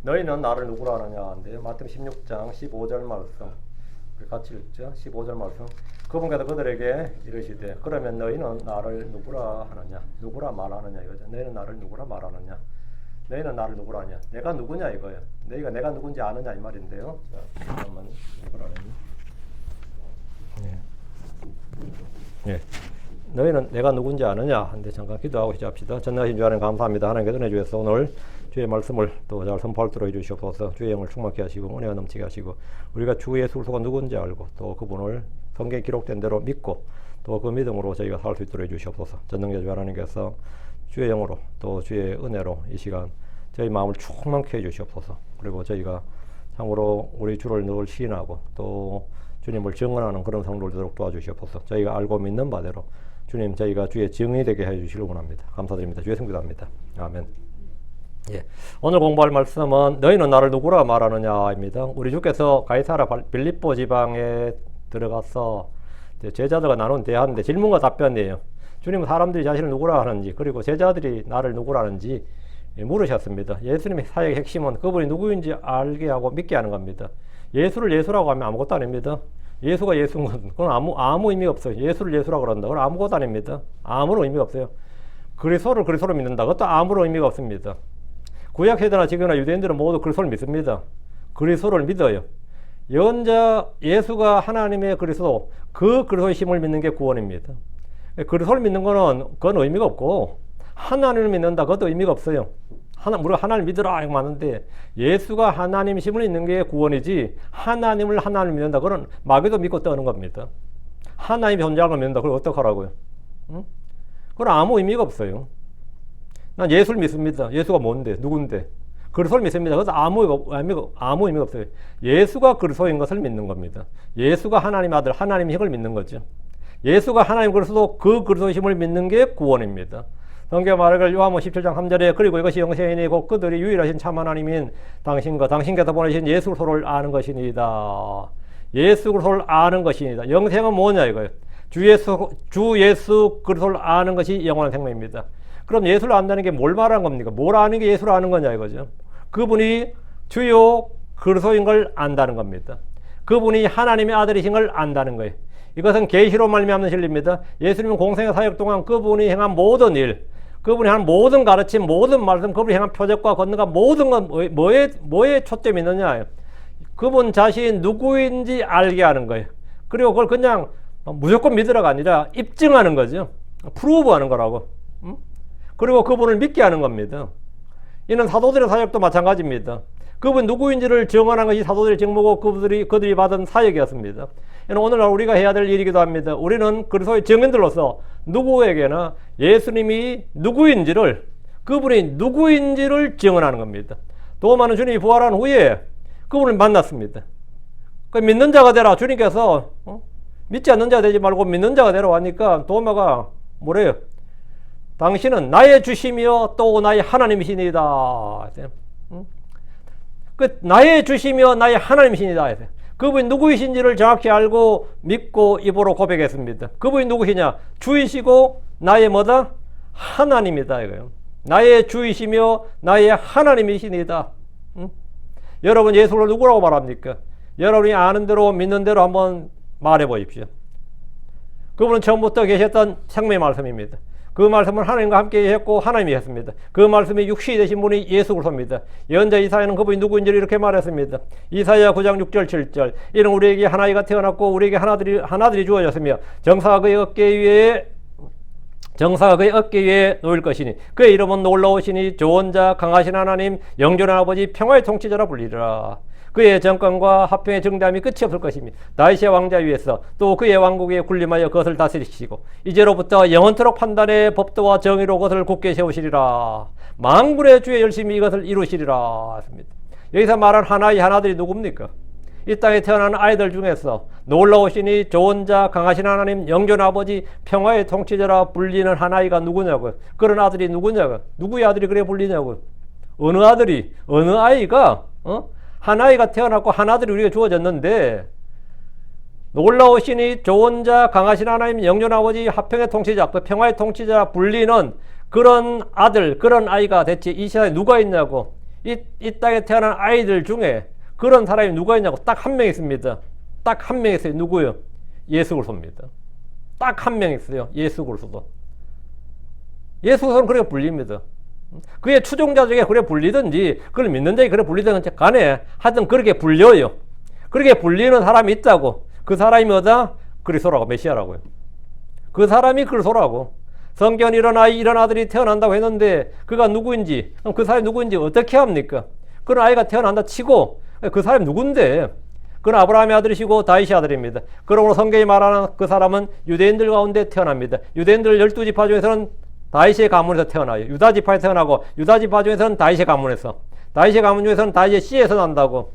너희는 나를 누구라 하느냐 한데요. 마태복음 16장 15절 말씀. 우리 같이 읽죠. 15절 말씀. 그분께서 그들에게 이르시되 그러면 너희는 나를 누구라 하느냐? 누구라 말하느냐 이거죠. 너희는 나를 누구라 말하느냐? 너희는 나를 누구라 하냐? 내가 누구냐 이거예요. 너희가 내가 누군지 아느냐 이 말인데요. 자, 잠깐만 누구라는. 예. 너희는 내가 누군지 아느냐? 한데 잠깐 기도하고 시작합시다. 전능하신 주 하나님 감사합니다. 하나님께서 은혜 주셔서 오늘 주의 말씀을 또 잘 선포할 수 있도록 해주시옵소서. 주의 영을 충만케 하시고 은혜가 넘치게 하시고 우리가 주 예수가 누군지 알고 또 그분을 성경에 기록된 대로 믿고 또 그 믿음으로 저희가 살 수 있도록 해주시옵소서. 전능자 주 하나님께서 주의 영으로 또 주의 은혜로 이 시간 저희 마음을 충만케 해주시옵소서. 그리고 저희가 참으로 우리 주를 늘 시인하고 또 주님을 증언하는 그런 성도를 되도록 도와주시옵소서. 저희가 알고 믿는 바대로 주님 저희가 주의 증인이 되게 해주시길 원합니다. 감사드립니다. 주의 성기도합니다. 아멘. 예. 오늘 공부할 말씀은 너희는 나를 누구라 말하느냐입니다. 우리 주께서 가이사랴 빌립보 지방에 들어가서 제자들과 나눈 대화인데 질문과 답변이에요. 주님은 사람들이 자신을 누구라 하는지 그리고 제자들이 나를 누구라 하는지 물으셨습니다. 예수님의 사역의 핵심은 그분이 누구인지 알게 하고 믿게 하는 겁니다. 예수를 예수라고 하면 아무것도 아닙니다. 예수가 예수인 건 그건 아무 의미가 없어요. 예수를 예수라고 그런다. 그건 아무것도 아닙니다. 아무런 의미가 없어요. 그리스도를 그리스도로 믿는다. 그것도 아무런 의미가 없습니다. 구약 세대나 지금이나 유대인들은 모두 그리스도를 믿습니다. 그리스도를 믿어요. 예언자 예수가 하나님의 그리스도 그 그리스도의 힘을 믿는 게 구원입니다. 그리스도를 믿는 거는 그건 의미가 없고 하나님을 믿는다 그것도 의미가 없어요. 우리가 하나님을 믿으라 이거 맞는데 예수가 하나님 힘을 믿는 게 구원이지 하나님을 믿는다 그건 마귀도 믿고 떠는 겁니다. 하나님이 존재하는 걸 믿는다 그걸 어떡하라고요? 응? 그건 아무 의미가 없어요. 난 예수를 믿습니다. 예수가 뭔데? 누군데? 그리스도를 믿습니다. 그래서 아무 의미가 없어요. 예수가 그리스도인 것을 믿는 겁니다. 예수가 하나님의 아들, 하나님의 힘을 믿는 거죠. 예수가 하나님 그리스도 그 그리스도의 힘을 믿는 게 구원입니다. 성경 말하길 요한복음 17장 3절에 그리고 이것이 영생이니 곧 그들이 유일하신 참 하나님인 당신과 당신께서 보내신 예수 그리스도를 아는 것이니이다. 예수 그리스도를 아는 것이니이다. 영생은 뭐냐 이거예요. 주 예수 그리스도를 아는 것이 영원한 생명입니다. 그럼 예수를 안다는 게 뭘 말하는 겁니까? 뭘 아는 게 예수를 아는 거냐 이거죠. 그분이 주요 그리스도인 걸 안다는 겁니다. 그분이 하나님의 아들이신 걸 안다는 거예요. 이것은 계시로 말미암는 진리입니다. 예수님은 공생의 사역 동안 그분이 행한 모든 일, 그분이 한 모든 가르침, 모든 말씀, 그분이 행한 표적과 권능과 모든 건 뭐에 초점이 있느냐? 그분 자신이 누구인지 알게 하는 거예요. 그리고 그걸 그냥 무조건 믿으라가 아니라 입증하는 거죠. 프루브하는 거라고. 그리고 그분을 믿게 하는 겁니다. 이는 사도들의 사역도 마찬가지입니다. 그분 누구인지를 증언하는 것이 사도들의 직무고 그들이 받은 사역이었습니다. 오늘날 우리가 해야 될 일이기도 합니다. 우리는 그리스도의 증인들로서 누구에게나 예수님이 누구인지를 그분이 누구인지를 증언하는 겁니다. 도마는 주님이 부활한 후에 그분을 만났습니다. 믿는 자가 되라. 주님께서 믿지 않는 자가 되지 말고 믿는 자가 되라 하니까 도마가 뭐래요? 당신은 나의 주시며 또 나의 하나님이시니이다. 나의 주시며 나의 하나님이시니이다. 그분이 누구이신지를 정확히 알고 믿고 입으로 고백했습니다. 그분이 누구시냐? 주이시고 나의 뭐다? 하나님이다 이거예요. 나의 주이시며 나의 하나님이시니이다. 여러분 예수를 누구라고 말합니까? 여러분이 아는 대로 믿는 대로 한번 말해 보십시오. 그분은 처음부터 계셨던 생명의 말씀입니다. 그 말씀은 하나님과 함께 했고 하나님이 했습니다. 그 말씀이 육신이 되신 분이 예수 그리스도입니다. 예언자 이사야는 그분이 누구인지를 이렇게 말했습니다. 이사야 9장 6절 7절 이는 우리에게 하나이가 태어났고 우리에게 하나들이 주어졌으며 정사가 그의 어깨 위에 놓일 것이니 그의 이름은 놀라우시니 좋은 자 강하신 하나님 영존한 아버지 평화의 통치자라 불리리라. 그의 정권과 화평의 정담이 끝이 없을 것입니다. 다윗의 왕자 위에서 또 그의 왕국에 군림하여 그것을 다스리시고 이제로부터 영원토록 판단의 법도와 정의로 그것을 굳게 세우시리라. 만군의 주의 열심히 이것을 이루시리라 했습니다. 여기서 말한 하나들이 누굽니까? 이 땅에 태어난 아이들 중에서 놀라우시니 좋은 자 강하신 하나님 영존한 아버지 평화의 통치자라 불리는 하나이가 누구냐고요. 그런 아들이 누구냐고요. 누구의 아들이 그래 불리냐고요. 어느 아이가 하나이가 태어났고 하나들이 우리가 주어졌는데 놀라우시니 좋은 자 강하신 하나님 영존한 아버지 화평의 통치자 그 평화의 통치자 불리는 그런 아들 그런 아이가 대체 이 시대에 누가 있냐고. 이 땅에 태어난 아이들 중에 그런 사람이 누가 있냐고 딱 한 명 있습니다. 딱 한 명 있어요. 누구요? 예수 그리스도입니다. 딱 한 명 있어요. 예수 그리스도. 예수 그리스도는 그렇게 불립니다. 그의 추종자 중에 그래 불리든지 그걸 믿는 자에 그래 불리든지 간에 하여튼 그렇게 불려요. 그렇게 불리는 사람이 있다고. 그 사람이 뭐다? 그리스도라고, 메시아라고요. 그 사람이 그리스도라고. 성경에 이런 아들이 태어난다고 했는데 그가 누구인지, 그럼 그 사람이 누구인지 어떻게 합니까? 그런 아이가 태어난다 치고 그 사람이 누군데? 그는 아브라함의 아들이시고 다윗의 아들입니다. 그러므로 성경이 말하는 그 사람은 유대인들 가운데 태어납니다. 유대인들 12지파 중에서는 다윗의 가문에서 태어나요. 유다 지파에 태어나고 유다 지파 중에서는 다윗의 가문에서, 다윗의 가문 중에서는 다윗의 씨에서 난다고.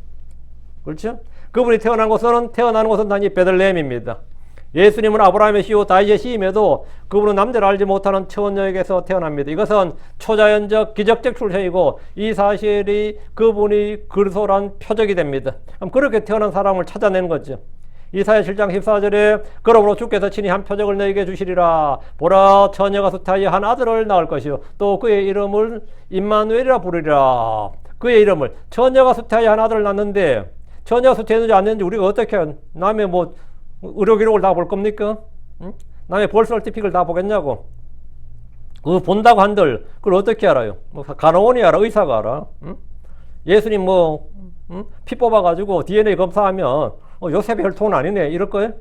그렇죠? 그분이 태어나는 곳은 단지 베들레헴입니다. 예수님은 아브라함의 씨요 다윗의 씨임에도 그분은 남자를 알지 못하는 처녀에게서 태어납니다. 이것은 초자연적 기적적 출생이고 이 사실이 그분이 그리스도란 표적이 됩니다. 그럼 그렇게 태어난 사람을 찾아낸 거죠. 이사야 7장 14절에 그러므로 주께서 친히 한 표적을 너에게 주시리라. 보라, 처녀가 수태하여 한 아들을 낳을 것이요 또 그의 이름을 임마누엘이라 부르리라. 그의 이름을, 처녀가 수태하여 한 아들을 낳는데 처녀가 수태했는지 안 했는지 우리가 어떻게 남의 뭐 의료 기록을 다 볼 겁니까? 응? 남의 볼 서티픽을 다 보겠냐고. 그거 본다고 한들 그걸 어떻게 알아요? 뭐 간호원이 알아? 의사가 알아? 응? 예수님 피 뽑아가지고 DNA 검사하면 요셉의 혈통은 아니네 이럴 거예요?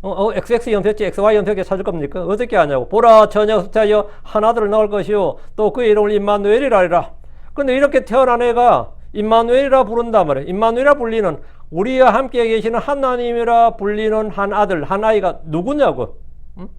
XX 염색체, XY 염색체 찾을 겁니까? 어떻게 하냐고. 보라, 처녀가 수태하여 한 아들을 낳을 것이요 또 그의 이름을 임마누엘이라 하리라. 근데 이렇게 태어난 애가 임마누엘이라 부른단 말이에요. 임마누엘이라 불리는, 우리와 함께 계시는 하나님이라 불리는 한 아들, 한 아이가 누구냐고. 응?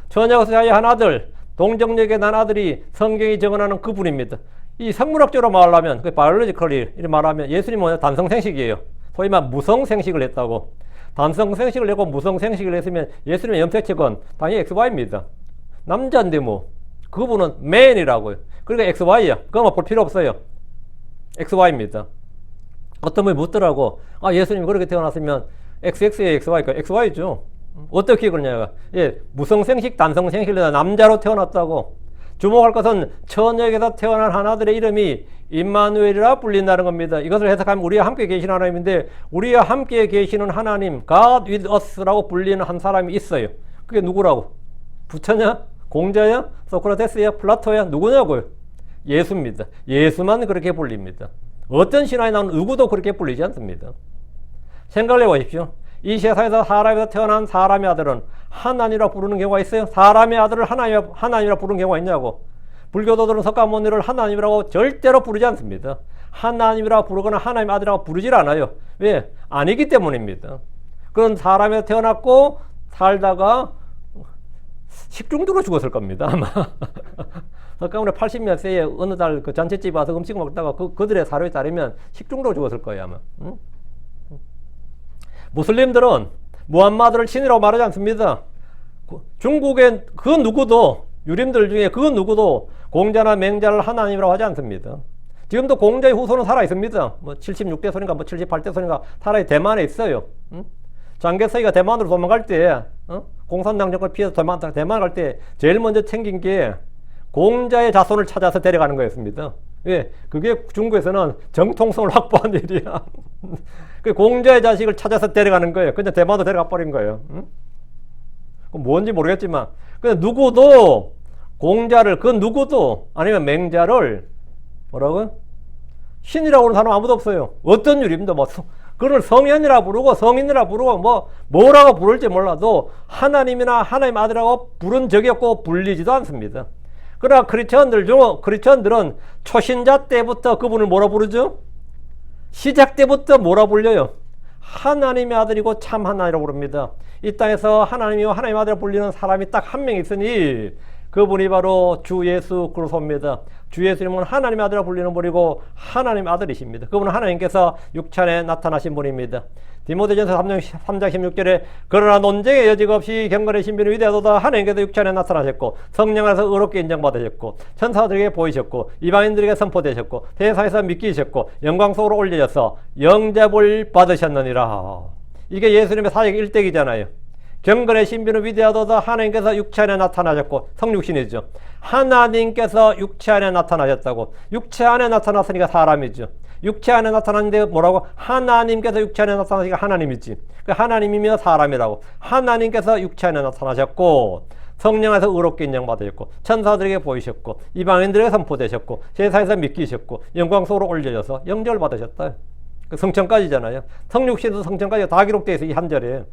처녀가 수태하여 한 아들, 동정녀에게 난 아들이 성경이 정언하는 그분입니다. 이 생물학적으로 말하면, 그 바이올로지컬리 이렇게 말하면 예수님은 뭐냐? 단성생식이에요. 소위 말 무성생식을 했다고. 단성생식을 했고 무성생식을 했으면 예수님의 염색체건 당연히 XY입니다. 남자인데 뭐 그분은 man이라고요. 그러니까 XY야. 그거 볼 필요 없어요. XY입니다. 어떤 분이 묻더라고. 아, 예수님이 그렇게 태어났으면 XX의 XY니까 XY죠. 어떻게 그러냐가. 예, 무성생식, 단성생식이다. 남자로 태어났다고. 주목할 것은 처녀에게서 태어난 한 아들의 이름이 임마누엘이라 불린다는 겁니다. 이것을 해석하면 우리와 함께 계시는 하나님인데 우리와 함께 계시는 하나님, God with us라고 불리는 한 사람이 있어요. 그게 누구라고? 부처냐? 공자야? 소크라테스야? 플라토야? 누구냐고요? 예수입니다. 예수만 그렇게 불립니다. 어떤 신화에 나오는 누구도 그렇게 불리지 않습니다. 생각을 해보십시오. 이 세상에서 사람에서 태어난 사람의 아들은 하나님이라 부르는 경우가 있어요? 사람의 아들을 하나님이라 부르는 경우가 있냐고. 불교도들은 석가모니를 하나님이라고 절대로 부르지 않습니다. 하나님이라고 부르거나 하나님 아들이라고 부르질 않아요. 왜? 아니기 때문입니다. 그런 사람에서 태어났고 살다가 식중독으로 죽었을 겁니다. 아마. 석가모니 80몇 세에 어느 달 그 잔치집 와서 음식 먹다가 그들의 사료에 따르면 식중독으로 죽었을 거예요. 아마. 응? 무슬림들은 무함마드를 신이라고 말하지 않습니다. 중국의 그 누구도, 유림들 중에 그 누구도 공자나 맹자를 하나님이라고 하지 않습니다. 지금도 공자의 후손은 살아 있습니다. 뭐 76대 손인가 뭐 78대 손인가 살아 대만에 있어요. 응? 장개석이가 대만으로 도망갈 때, 공산당 정권 피해서 대만 갈 때 제일 먼저 챙긴 게 공자의 자손을 찾아서 데려가는 거였습니다. 왜? 그게 중국에서는 정통성을 확보한 일이야. 그 공자의 자식을 찾아서 데려가는 거예요. 그냥 대만으로 데려가 버린 거예요. 응? 뭔지 모르겠지만, 근데 누구도 공자를, 그 누구도 아니면 맹자를 뭐라고요? 신이라고 하는 사람 아무도 없어요. 어떤 유림도 뭐 그걸 성현이라 부르고 성인이라 부르고 뭐라고 부를지 몰라도 하나님이나 하나님 아들이라고 부른 적이 없고 불리지도 않습니다. 그러나 크리스천들은 초신자 때부터 그분을 뭐라 부르죠? 시작 때부터 뭐라 불려요? 하나님의 아들이고 참 하나님이라고 부릅니다. 이 땅에서 하나님이요 하나님 아들이라고 불리는 사람이 딱 한 명 있으니 그분이 바로 주 예수 그리스도입니다. 주 예수님은 하나님의 아들이라고 불리는 분이고 하나님의 아들이십니다. 그분은 하나님께서 육체에 나타나신 분입니다. 디모데전서 3장 16절에 그러나 논쟁의 여지가 없이 경건의 신비는 위대하도다. 하나님께서 육체에 나타나셨고 성령에서 의롭게 인정받으셨고 천사들에게 보이셨고 이방인들에게 선포되셨고 세상에서 믿기셨고 영광 속으로 올려져서 영접을 받으셨느니라. 이게 예수님의 사역 일대기잖아요. 경건의 신비는 위대하도다. 하나님께서 육체 안에 나타나셨고, 성육신이죠. 하나님께서 육체 안에 나타나셨다고. 육체 안에 나타났으니까 사람이죠. 육체 안에 나타났는데 뭐라고? 하나님께서 육체 안에 나타나시니까 하나님이지. 그 하나님이며 사람이라고. 하나님께서 육체 안에 나타나셨고, 성령에서 의롭게 인정받으셨고, 천사들에게 보이셨고, 이방인들에게 선포되셨고, 세상에서 믿기셨고, 영광 속으로 올려져서 영접을 받으셨다. 그 성천까지잖아요. 성육신도 성천까지 다 기록되어 있어요. 이 한 절에.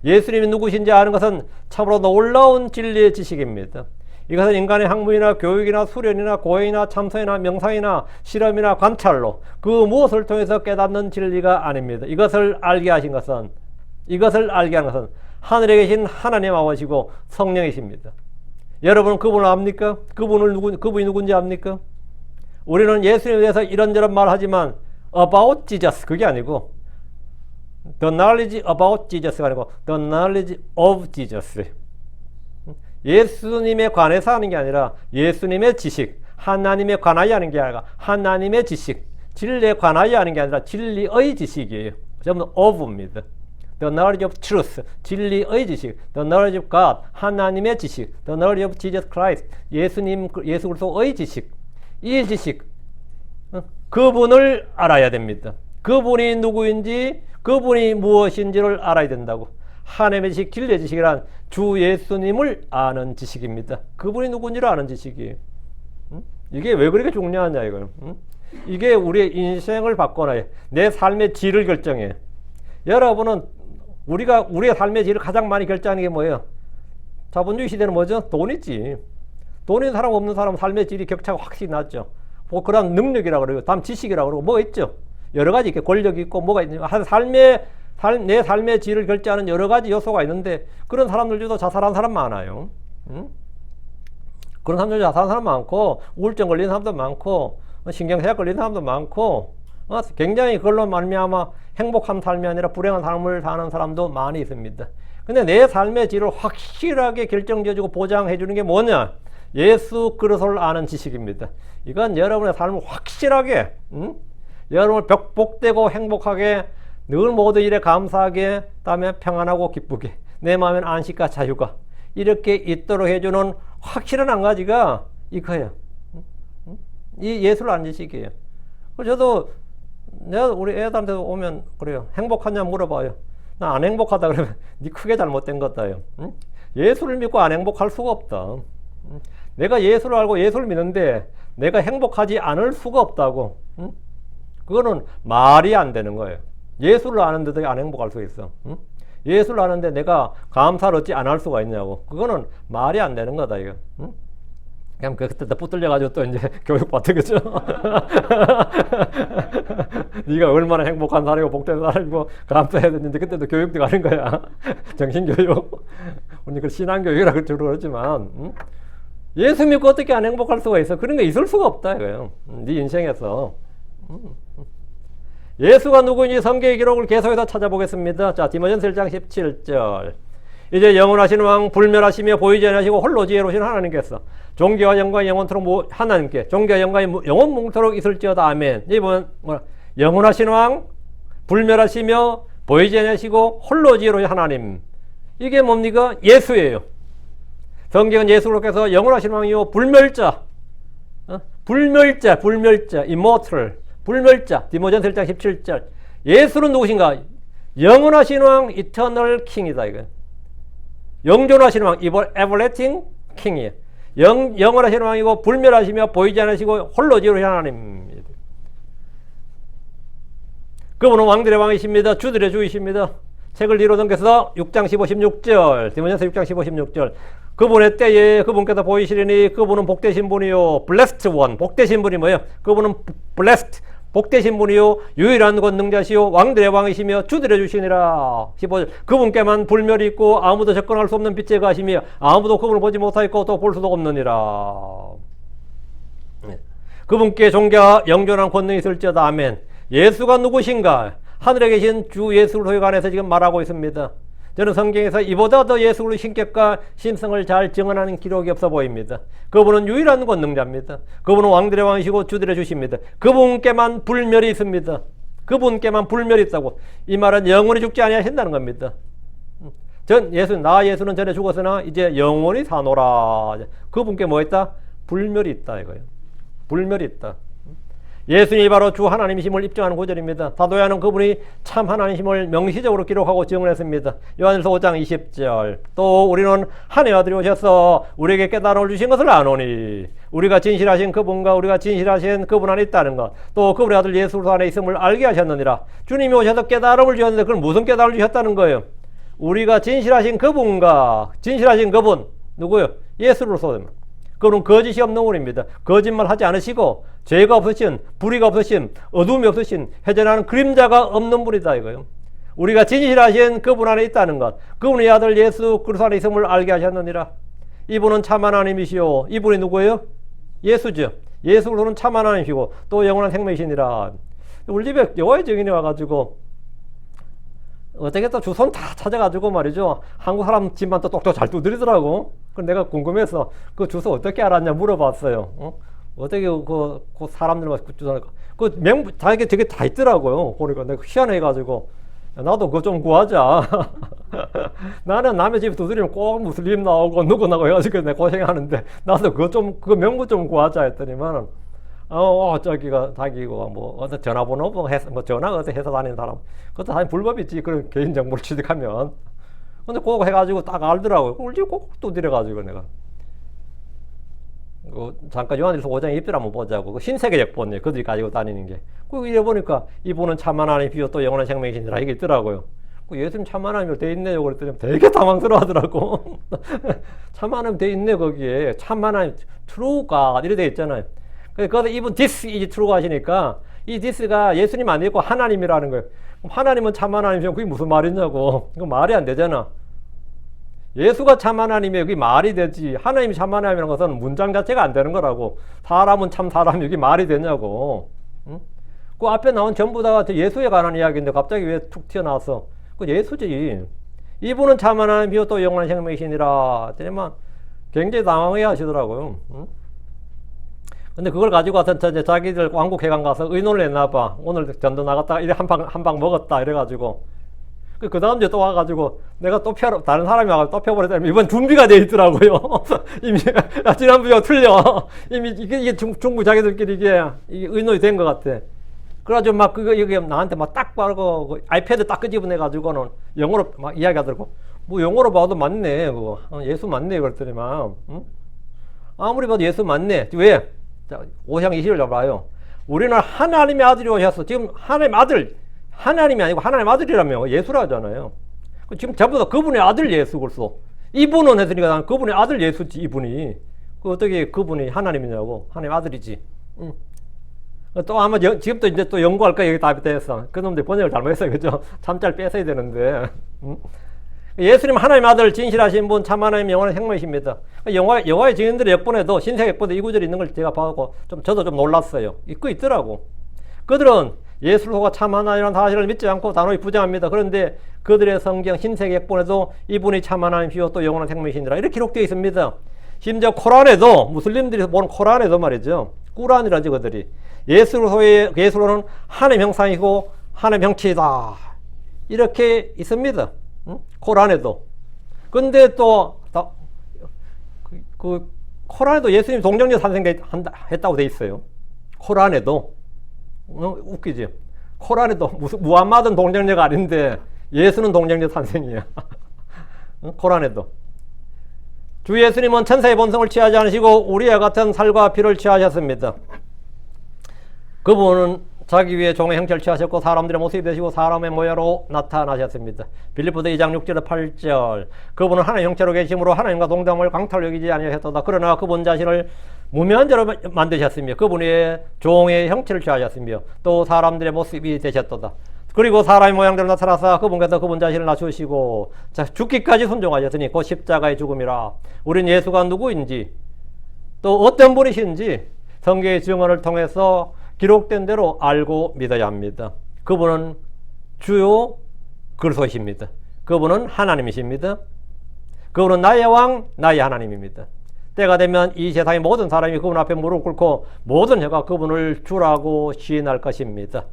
예수님이 누구신지 아는 것은 참으로 놀라운 진리의 지식입니다. 이것은 인간의 학문이나 교육이나 수련이나 고행이나 참선이나 명상이나 실험이나 관찰로 그 무엇을 통해서 깨닫는 진리가 아닙니다. 이것을 알게 하는 것은 하늘에 계신 하나님 아버지고 성령이십니다. 여러분 그분을 압니까? 그분이 누군지 압니까? 우리는 예수님에 대해서 이런저런 말하지만 about Jesus 그게 아니고 the knowledge about Jesus가 아니고 the knowledge of Jesus. 예수님에 관해서 하는 게 아니라 예수님의 지식, 하나님에 관하여 하는 게 아니라 하나님의 지식, 진리에 관하여 하는 게 아니라 진리의 지식이에요. 전부 of입니다. The knowledge of truth, 진리의 지식. The knowledge of God, 하나님의 지식. The knowledge of Jesus Christ, 예수 그리스도의 지식. 이 지식, 그분을 알아야 됩니다. 그분이 누구인지, 그분이 무엇인지를 알아야 된다고. 하나님의 지식, 진리의 지식이란 주 예수님을 아는 지식입니다. 그분이 누군지를 아는 지식이에요. 이게 왜 그렇게 중요하냐 이거는. 이게 우리의 인생을 바꿔놔요. 내 삶의 질을 결정해. 여러분은 우리의 삶의 질을 가장 많이 결정하는 게 뭐예요? 자본주의 시대는 뭐죠? 돈이지. 돈 있는 사람 없는 사람 삶의 질이 격차가 확실히 나죠. 뭐 그런 능력이라고 그러고 다음 지식이라고 그러고 뭐가 있죠? 여러 가지 이렇게 권력이 있고 뭐가 있냐. 내 삶의 질을 결정하는 여러 가지 요소가 있는데 그런 사람들 중에도 자살한 사람 많아요. 그런 사람들 자살한 사람 많고 우울증 걸린 사람도 많고 신경쇠약 걸린 사람도 많고 굉장히 그걸로 말미암아 행복한 삶이 아니라 불행한 삶을 사는 사람도 많이 있습니다. 근데 내 삶의 질을 확실하게 결정지어주고 보장해주는 게 뭐냐? 예수 그리스도를 아는 지식입니다. 이건 여러분의 삶을 확실하게 여러분을 복되고 행복하게 늘 모든 일에 감사하게 다음에 평안하고 기쁘게 내 마음엔 안식과 자유가 이렇게 있도록 해주는 확실한 한 가지가 이거예요. 이 예수를 아는 지식이에요. 저도 내가 우리 애들한테 오면 그래요. 행복하냐 물어봐요. 나 안 행복하다 그러면 네 크게 잘못된 것다요. 예수를 믿고 안 행복할 수가 없다. 내가 예수를 알고 예수를 믿는데 내가 행복하지 않을 수가 없다고. 그거는 말이 안 되는 거예요. 예수를 아는데도 안 행복할 수 있어. 예수를 아는데 내가 감사를 얻지 않을 수가 있냐고. 그거는 말이 안 되는 거다 이거. 그냥 그때 붙들려가지고 또 이제 교육받은 거죠. 네가 얼마나 행복한 사람이고 복된 사람이고 감사해야 되는데 그때도 교육도 가는 거야. 정신교육. 우리 그 신앙교육이라고 그러지만 예수 믿고 어떻게 안 행복할 수가 있어? 그런 게 있을 수가 없다 이거예요. 네 인생에서. 예수가 누구인지 성경의 기록을 계속해서 찾아보겠습니다. 자, 디모데전서 1장 17절. 이제 영원하신 왕 불멸하시며 보이지 않으시고 홀로 지혜로우신 하나님께서 존귀와 영광이 영원토록 하나님께 존귀와 영광이 영원 뭉토록 있을지어다. 아멘. 이 보면 영원하신 왕 불멸하시며 보이지 않으시고 홀로 지혜로우신 하나님. 이게 뭡니까? 예수예요. 성경은 예수로께서 영원하신 왕이요 불멸자, 불멸자, immortal, 불멸자. 디모데전서 1장 17절. 예수는 누구신가? 영원하신 왕, eternal king이다 이거. 영존하신 왕, everlasting king이에요. 영원하신 왕이고 불멸하시며 보이지 않으시고 홀로 지혜로우신 하나님입니다. 그분은 왕들의 왕이십니다. 주들의 주이십니다. 책을 뒤로 넘겨서 6장 15, 16절, 디모데전서 6장 15, 16절. 그분의 때에 그분께서 보이시리니 그분은 복되신 분이요 blessed one. 복되신 분이 뭐예요? 그분은 blessed, 복되신 분이요 유일한 권능자시요 왕들의 왕이시며 주들의 주시니라. 15절. 그분께만 불멸이 있고 아무도 접근할 수 없는 빛에 가시며 아무도 그분을 보지 못하였고 또 볼 수도 없느니라. 그분께 존귀와 영존한 권능이 있을지어다. 아멘. 예수가 누구신가? 하늘에 계신 주 예수 그리스도에 관해서 지금 말하고 있습니다. 저는 성경에서 이보다 더 예수 그리스도의 신격과 심성을 잘 증언하는 기록이 없어 보입니다. 그분은 유일한 권능자입니다. 그분은 왕들의 왕이시고 주들의 주십니다. 그분께만 불멸이 있습니다. 그분께만 불멸이 있다고. 이 말은 영원히 죽지 아니하신다는 겁니다. 나 예수는 전에 죽었으나 이제 영원히 사노라. 그분께 뭐 있다? 불멸이 있다 이거예요. 불멸이 있다. 예수님이 바로 주 하나님이심을 입증하는 구절입니다. 사도요한은 그분이 참 하나님이심을 명시적으로 기록하고 증언했습니다. 요한일서 5장 20절. 또 우리는 하나님의 아들이 오셔서 우리에게 깨달음을 주신 것을 아노니 우리가 진실하신 그분과 우리가 진실하신 그분 안에 있다는 것, 또 그분의 아들 예수 그리스도 안에 있음을 알게 하셨느니라. 주님이 오셔서 깨달음을 주셨는데 그건 무슨 깨달음을 주셨다는 거예요? 우리가 진실하신 그분과 진실하신 그분 누구요? 예수 그리스도. 그분은 거짓이 없는 분입니다. 거짓말 하지 않으시고 죄가 없으신, 불의가 없으신, 어둠이 없으신, 해전하는 그림자가 없는 분이다 이거예요. 우리가 진실하신 그분 안에 있다는 것, 그분의 아들 예수 그리스도 안에 있음을 알게 하셨느니라. 이분은 참 하나님이시오. 이분이 누구예요? 예수죠. 예수 그리스도는 참 하나님이시고 또 영원한 생명이시니라. 우리 집에 여호와의 증인이 와가지고 어떻게 또 주소는 다 찾아가지고 말이죠. 한국 사람 집만 또 똑똑 잘 두드리더라고. 그래서 내가 궁금해서 그 주소 어떻게 알았냐 물어봤어요. 어떻게 그 사람들만 주소, 자기 되게 다 있더라고요. 보니까 내가 희한해가지고 나도 그거 좀 구하자. 나는 남의 집 두드리면 꼭 무슬림 나오고 누구 나오고 해가지고 내가 고생하는데 나도 그거 명부 좀 구하자 했더니만은 저기가 자기고 뭐 어떤 전화번호 뭐 전화 어디 해서 다니는 사람 그것도 사실 불법이지. 그런 개인 정보를 취득하면. 근데 그거 해가지고 딱 알더라고요. 우리 집 꼭 두드려가지고 내가 잠깐 요한일서 5장 20절 한번 보자고. 그 신세계 역본이에요. 그들이 가지고 다니는 게. 그 이래 보니까 이분은 참 하나님이시요 또 영원한 생명이시니라 이게 있더라고요. 예수님 참 하나님으로 돼 있네요. 그랬더니 되게 당황스러워 하더라고. 참 하나님 돼 있네 거기에. 참 하나님 true God 이래 돼 있잖아요. 그래서 이분 this is true 하시니까 이 this가 예수님 아니고 하나님이라는 거예요. 그럼 하나님은 참 하나님이면 그게 무슨 말이냐고. 이거 말이 안 되잖아. 예수가 참 하나님이에요. 그게 말이 되지. 하나님이 참 하나님이라는 것은 문장 자체가 안 되는 거라고. 사람은 참 사람이 이게 말이 되냐고. 응? 그 앞에 나온 전부 다 예수에 관한 이야기인데 갑자기 왜 툭 튀어나와서. 그 예수지. 이분은 참 하나님이요 또 영원한 생명이시니라. 그러면 굉장히 당황해 하시더라고요. 응? 근데 그걸 가지고 와서 자기들 왕국회관 가서 의논을 했나봐. 오늘 전도 나갔다가 이래 한 방 먹었다 이래가지고. 그 다음 주에 또 와가지고 내가 또 다른 사람이 와가지고 또 펴버렸더니 이번 준비가 돼 있더라고요. 이미 지난주에 틀려. 이미 이게 중국 자기들끼리 이게 의논이 된 것 같아. 그래가지고 막 이게 나한테 막 딱 바르고 그 아이패드 딱 끄집어내가지고는 영어로 막 이야기하더라고. 뭐 영어로 봐도 맞네 그거. 예수 맞네 그랬더니만. 응? 아무리 봐도 예수 맞네. 왜? 자, 5장 20절 잡아요. 우리는 하나님의 아들이 오셔서 지금 하나님의 아들, 하나님이 아니고 하나님의 아들이라며 예수라 하잖아요. 지금 전부 다 그분의 아들 예수 그리스도. 이분은 했으니까 난 그분의 아들 예수지 이분이. 어떻게 그분이 하나님이냐고. 하나님의 아들이지. 응. 또 아마 지금도 이제 또 연구할 거야. 여기 다 됐어. 그놈들 번역을 잘못했어요. 그죠? 참잘 뺏어야 되는데. 응? 예수님 하나님 아들 진실하신 분 참 하나님 영원한 생명이십니다. 여호와의 증인들의 역본에도 신세계 역본에 이 구절이 있는 걸 제가 봐고 저도 좀 놀랐어요. 있고 있더라고. 그들은 예수가 참 하나님이라는 사실을 믿지 않고 단호히 부정합니다. 그런데 그들의 성경 신세계 역본에도 이분이 참 하나님이시요 또 영원한 생명이시니라 이렇게 기록되어 있습니다. 심지어 코란에도 무슬림들이 보는 코란에도 말이죠. 꾸란이라지 그들이 예수로는 하나님 형상이고 하나님 형체이다 이렇게 있습니다. 응? 코란에도. 근데 또 그 코란에도 예수님 동정녀 탄생했다고 돼 있어요. 코란에도. 웃기지? 코란에도 무슨 무함마드는 동정녀가 아닌데 예수는 동정녀 탄생이야. 응? 코란에도. 주 예수님은 천사의 본성을 취하지 않으시고 우리와 같은 살과 피를 취하셨습니다. 그분은 자기 위에 종의 형체를 취하셨고 사람들의 모습이 되시고 사람의 모양으로 나타나셨습니다. 빌립보서 2장 6절 8절. 그분은 하나님 형체로 계심으로 하나님과 동등함을 강탈 여기지 아니하셨도다. 그러나 그분 자신을 무면한 자로 만드셨으며 그분이 종의 형체를 취하셨으며 또 사람들의 모습이 되셨도다. 그리고 사람의 모양대로 나타나서 그분께서 그분 자신을 낮추시고 죽기까지 순종하셨으니 곧 십자가의 죽음이라. 우린 예수가 누구인지 또 어떤 분이신지 성경의 증언을 통해서 기록된 대로 알고 믿어야 합니다. 그분은 주요 그리스도이십니다. 그분은 하나님이십니다. 그분은 나의 왕, 나의 하나님입니다. 때가 되면 이 세상의 모든 사람이 그분 앞에 무릎 꿇고 모든 혀가 그분을 주라고 시인할 것입니다.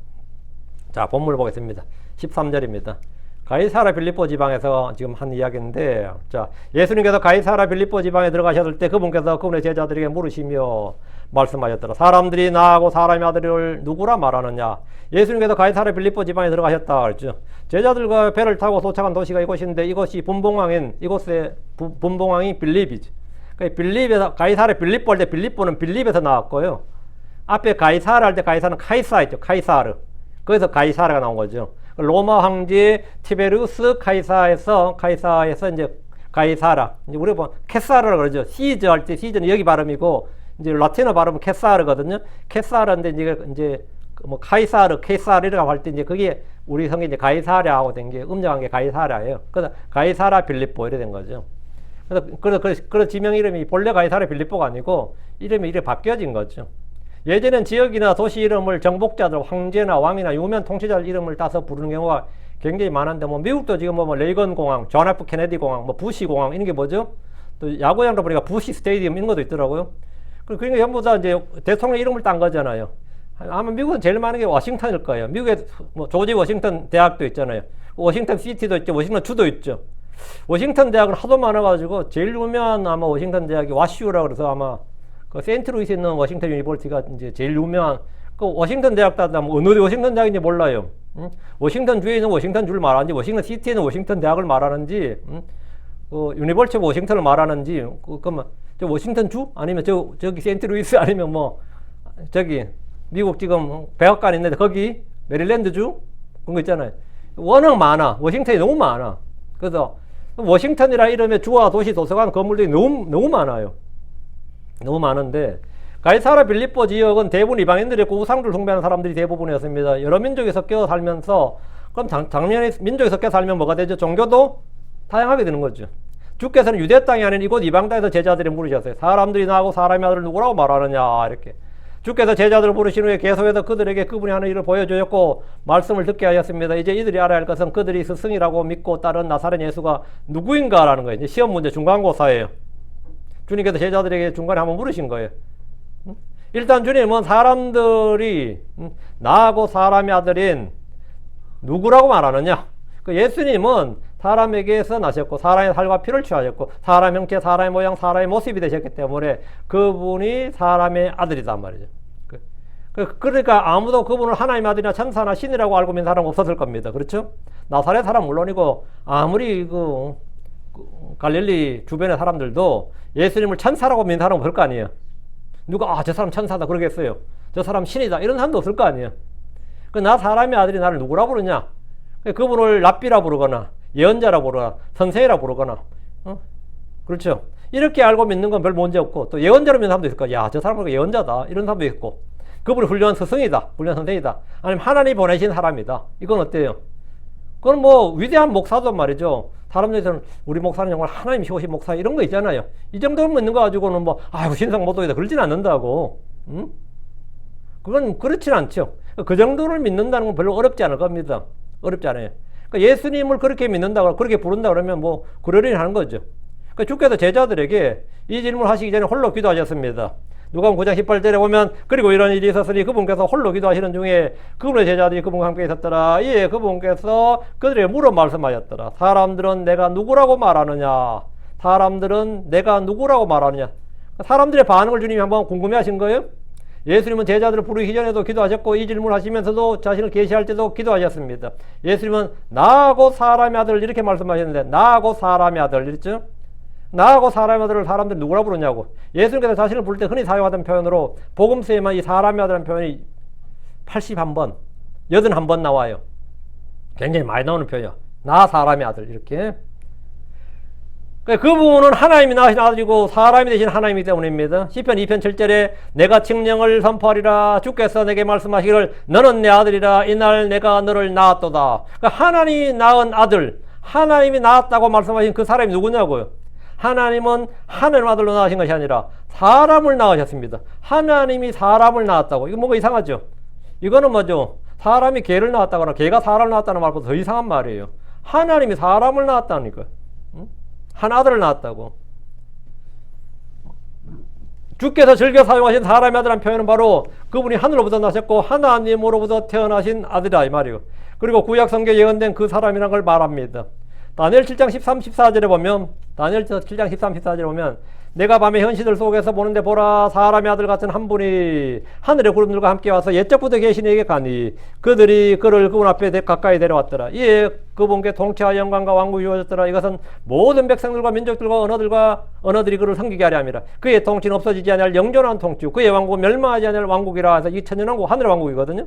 자, 본문을 보겠습니다. 13절입니다. 가이사라 빌립보 지방에서 지금 한 이야기인데, 자, 예수님께서 가이사라 빌립보 지방에 들어가셨을 때 그분께서 그분의 제자들에게 물으시며 말씀하셨더라. 사람들이 나하고 사람의 아들을 누구라 말하느냐? 예수님께서 가이사라 빌립보 지방에 들어가셨다 그랬죠. 제자들과 배를 타고 도착한 도시가 이곳인데, 이것이 분봉왕인 이곳의 분봉왕이 빌립이지. 그러니까 빌립에서 가이사라 빌립보 할 때 빌립보는 빌립에서 나왔고요. 앞에 가이사르 할 때 가이사르는 카이사 있죠. 카이사르. 거기서 가이사르가 나온 거죠. 로마 황제 티베리우스 카이사에서 이제 가이사라. 이제 우리가 뭐 케사르라 그러죠. 시저 할 때 시저는 여기 발음이고 이제 라틴어 발음은 케사르거든요. 케사르인데 이제 뭐 카이사르, 케사르라고 할 때 이제 그게 우리 성에 이제 가이사랴하고 된 게 음정한 게 가이사랴예요. 그래서 가이사라 빌립보 이래 된 거죠. 그래서 지명 이름이 본래 가이사라 빌립보가 아니고 이름이 이렇게 바뀌어진 거죠. 예전엔 지역이나 도시 이름을 정복자들, 황제나 왕이나 유명 통치자 이름을 따서 부르는 경우가 굉장히 많은데, 뭐 미국도 지금 뭐 레이건 공항, 존 F 케네디 공항, 뭐 부시 공항 이런 게 뭐죠? 또 야구장도 보니까 부시 스테디움 이런 것도 있더라고요. 그러니까 전부 다 이제 대통령 이름을 딴 거잖아요. 아마 미국은 제일 많은 게 워싱턴일 거예요. 미국에 뭐 조지 워싱턴 대학도 있잖아요. 워싱턴 시티도 있죠. 워싱턴 주도 있죠. 워싱턴 대학은 하도 많아가지고 제일 유명한 아마 워싱턴 대학이 와슈라고 그래서 아마 그 세인트루이스에 있는 워싱턴 유니버시티가 이제 제일 유명한 그 워싱턴 대학 따다 뭐 어느 워싱턴 대학인지 몰라요. 응? 워싱턴 주에 있는 워싱턴 주를 말하는지 워싱턴 시티에 있는 워싱턴 대학을 말하는지 유니버시티 오브 워싱턴을 말하는지 그러면 저 워싱턴 주 아니면 저기 세인트루이스 아니면 뭐 저기 미국 지금 백악관 있는데 거기 메릴랜드 주 그런 거 있잖아요. 워낙 많아. 워싱턴이 너무 많아. 그래서 워싱턴이라 이름의 주와 도시 도서관 건물들이 너무 많아요. 너무 많은데 가이사라 빌립보 지역은 대부분 이방인들이었고 우상들 숭배하는 사람들이 대부분이었습니다. 여러 민족이 섞여 살면서 그럼 당연히 민족이 섞여 살면 뭐가 되죠? 종교도 다양하게 되는 거죠. 주께서는 유대 땅이 아닌 이곳 이방 땅에서 제자들이 물으셨어요. 사람들이 나하고 사람의 아들을 누구라고 말하느냐 이렇게. 주께서 제자들을 부르신 후에 계속해서 그들에게 그분이 하는 일을 보여주셨고 말씀을 듣게 하셨습니다. 이제 이들이 알아야 할 것은 그들이 스승이라고 믿고 따른 나사렛 예수가 누구인가라는 거예요. 이제 시험 문제 중간고사예요. 주님께서 제자들에게 중간에 한번 물으신 거예요. 일단 주님은 사람들이 나하고 사람의 아들인 누구라고 말하느냐? 그 예수님은 사람에게서 나셨고 사람의 살과 피를 취하셨고 사람 형태, 사람의 모양, 사람의 모습이 되셨기 때문에 그분이 사람의 아들이단 말이죠. 그러니까 아무도 그분을 하나님의 아들이나 천사나 신이라고 알고 있는 사람은 없었을 겁니다. 그렇죠? 나사렛 사람 물론이고 아무리 그 갈릴리 주변의 사람들도 예수님을 천사라고 믿는 사람은 없을 거 아니에요. 누가 저 사람 천사다 그러겠어요. 저 사람 신이다 이런 사람도 없을 거 아니에요. 나 사람의 아들이 나를 누구라 부르냐? 그분을 랍비라 부르거나 예언자라 부르거나 선생이라 부르거나 그렇죠. 이렇게 알고 믿는 건 별 문제 없고 또 예언자로 믿는 사람도 있을 거야. 야, 저 사람은 예언자다 이런 사람도 있고 그분이 훌륭한 스승이다 훌륭한 선생이다 아니면 하나님이 보내신 사람이다 이건 어때요? 그건 뭐 위대한 목사도 말이죠. 사람들에서는 우리 목사는 정말 하나님이 오신 목사 이런 거 있잖아요. 이 정도는 믿는 거 가지고는 뭐 아이고 신상 모독이다 그러진 않는다고. 그건 그렇진 않죠. 그 정도를 믿는다는 건 별로 어렵지 않을 겁니다. 어렵지 않아요. 그러니까 예수님을 그렇게 믿는다고 그렇게 부른다 그러면 뭐 그러려니 하는 거죠. 그러니까 주께서 제자들에게 이 질문을 하시기 전에 홀로 기도하셨습니다. 누가복음 9장 18절에 보면 그리고 이런 일이 있었으니 그분께서 홀로 기도하시는 중에 그분의 제자들이 그분과 함께 있었더라. 이에 그분께서 그들에게 물어 말씀하셨더라. 사람들은 내가 누구라고 말하느냐? 사람들은 내가 누구라고 말하느냐? 사람들의 반응을 주님이 한번 궁금해하신 거예요. 예수님은 제자들을 부르기 전에도 기도하셨고 이 질문을 하시면서도 자신을 계시할 때도 기도하셨습니다. 예수님은 나하고 사람의 아들 이렇게 말씀하셨는데 나하고 사람의 아들 이랬죠? 나하고 사람의 아들을 사람들이 누구라 부르냐고. 예수님께서 자신을 부를 때 흔히 사용하던 표현으로 복음서에만 이 사람의 아들이라는 표현이 81번, 81번 나와요. 굉장히 많이 나오는 표현이야. 나 사람의 아들 이렇게. 그분은 하나님이 낳으신 아들이고 사람이 되신 하나님이기 때문입니다. 시편 2편 7절에 내가 칙령을 선포하리라 주께서 내게 말씀하시기를 너는 내 아들이라 이날 내가 너를 낳았도다. 하나님이 낳은 아들, 하나님이 낳았다고 말씀하신 그 사람이 누구냐고요. 하나님은 하나님 아들로 낳으신 것이 아니라 사람을 낳으셨습니다. 하나님이 사람을 낳았다고. 이거 뭔가 이상하죠. 이거는 뭐죠? 사람이 개를 낳았다거나 개가 사람을 낳았다는 말보다 더 이상한 말이에요. 하나님이 사람을 낳았다니까. 한 아들을 낳았다고. 주께서 즐겨 사용하신 사람의 아들이라는 표현은 바로 그분이 하늘로부터 나셨고 하나님으로부터 태어나신 아들이라 이 말이에요. 그리고 구약 성경에 예언된 그 사람이라는 걸 말합니다. 다니엘 7장 13, 14절에 보면 다니엘 7장 13, 14절에 보면 내가 밤에 현시들 속에서 보는데 보라 사람의 아들 같은 한 분이 하늘의 구름들과 함께 와서 옛적부터 계신 이에게 가니 그들이 그를 그분 앞에 가까이 데려왔더라. 이에 그분께 통치와 영광과 왕국이 주어졌더라. 이것은 모든 백성들과 민족들과 언어들이 그를 섬기게 하려 함이라. 그의 통치는 없어지지 아니할 영존한 통치, 그의 왕국은 멸망하지 아니할 왕국이라 해서 이 천년왕국 하늘의 왕국이거든요.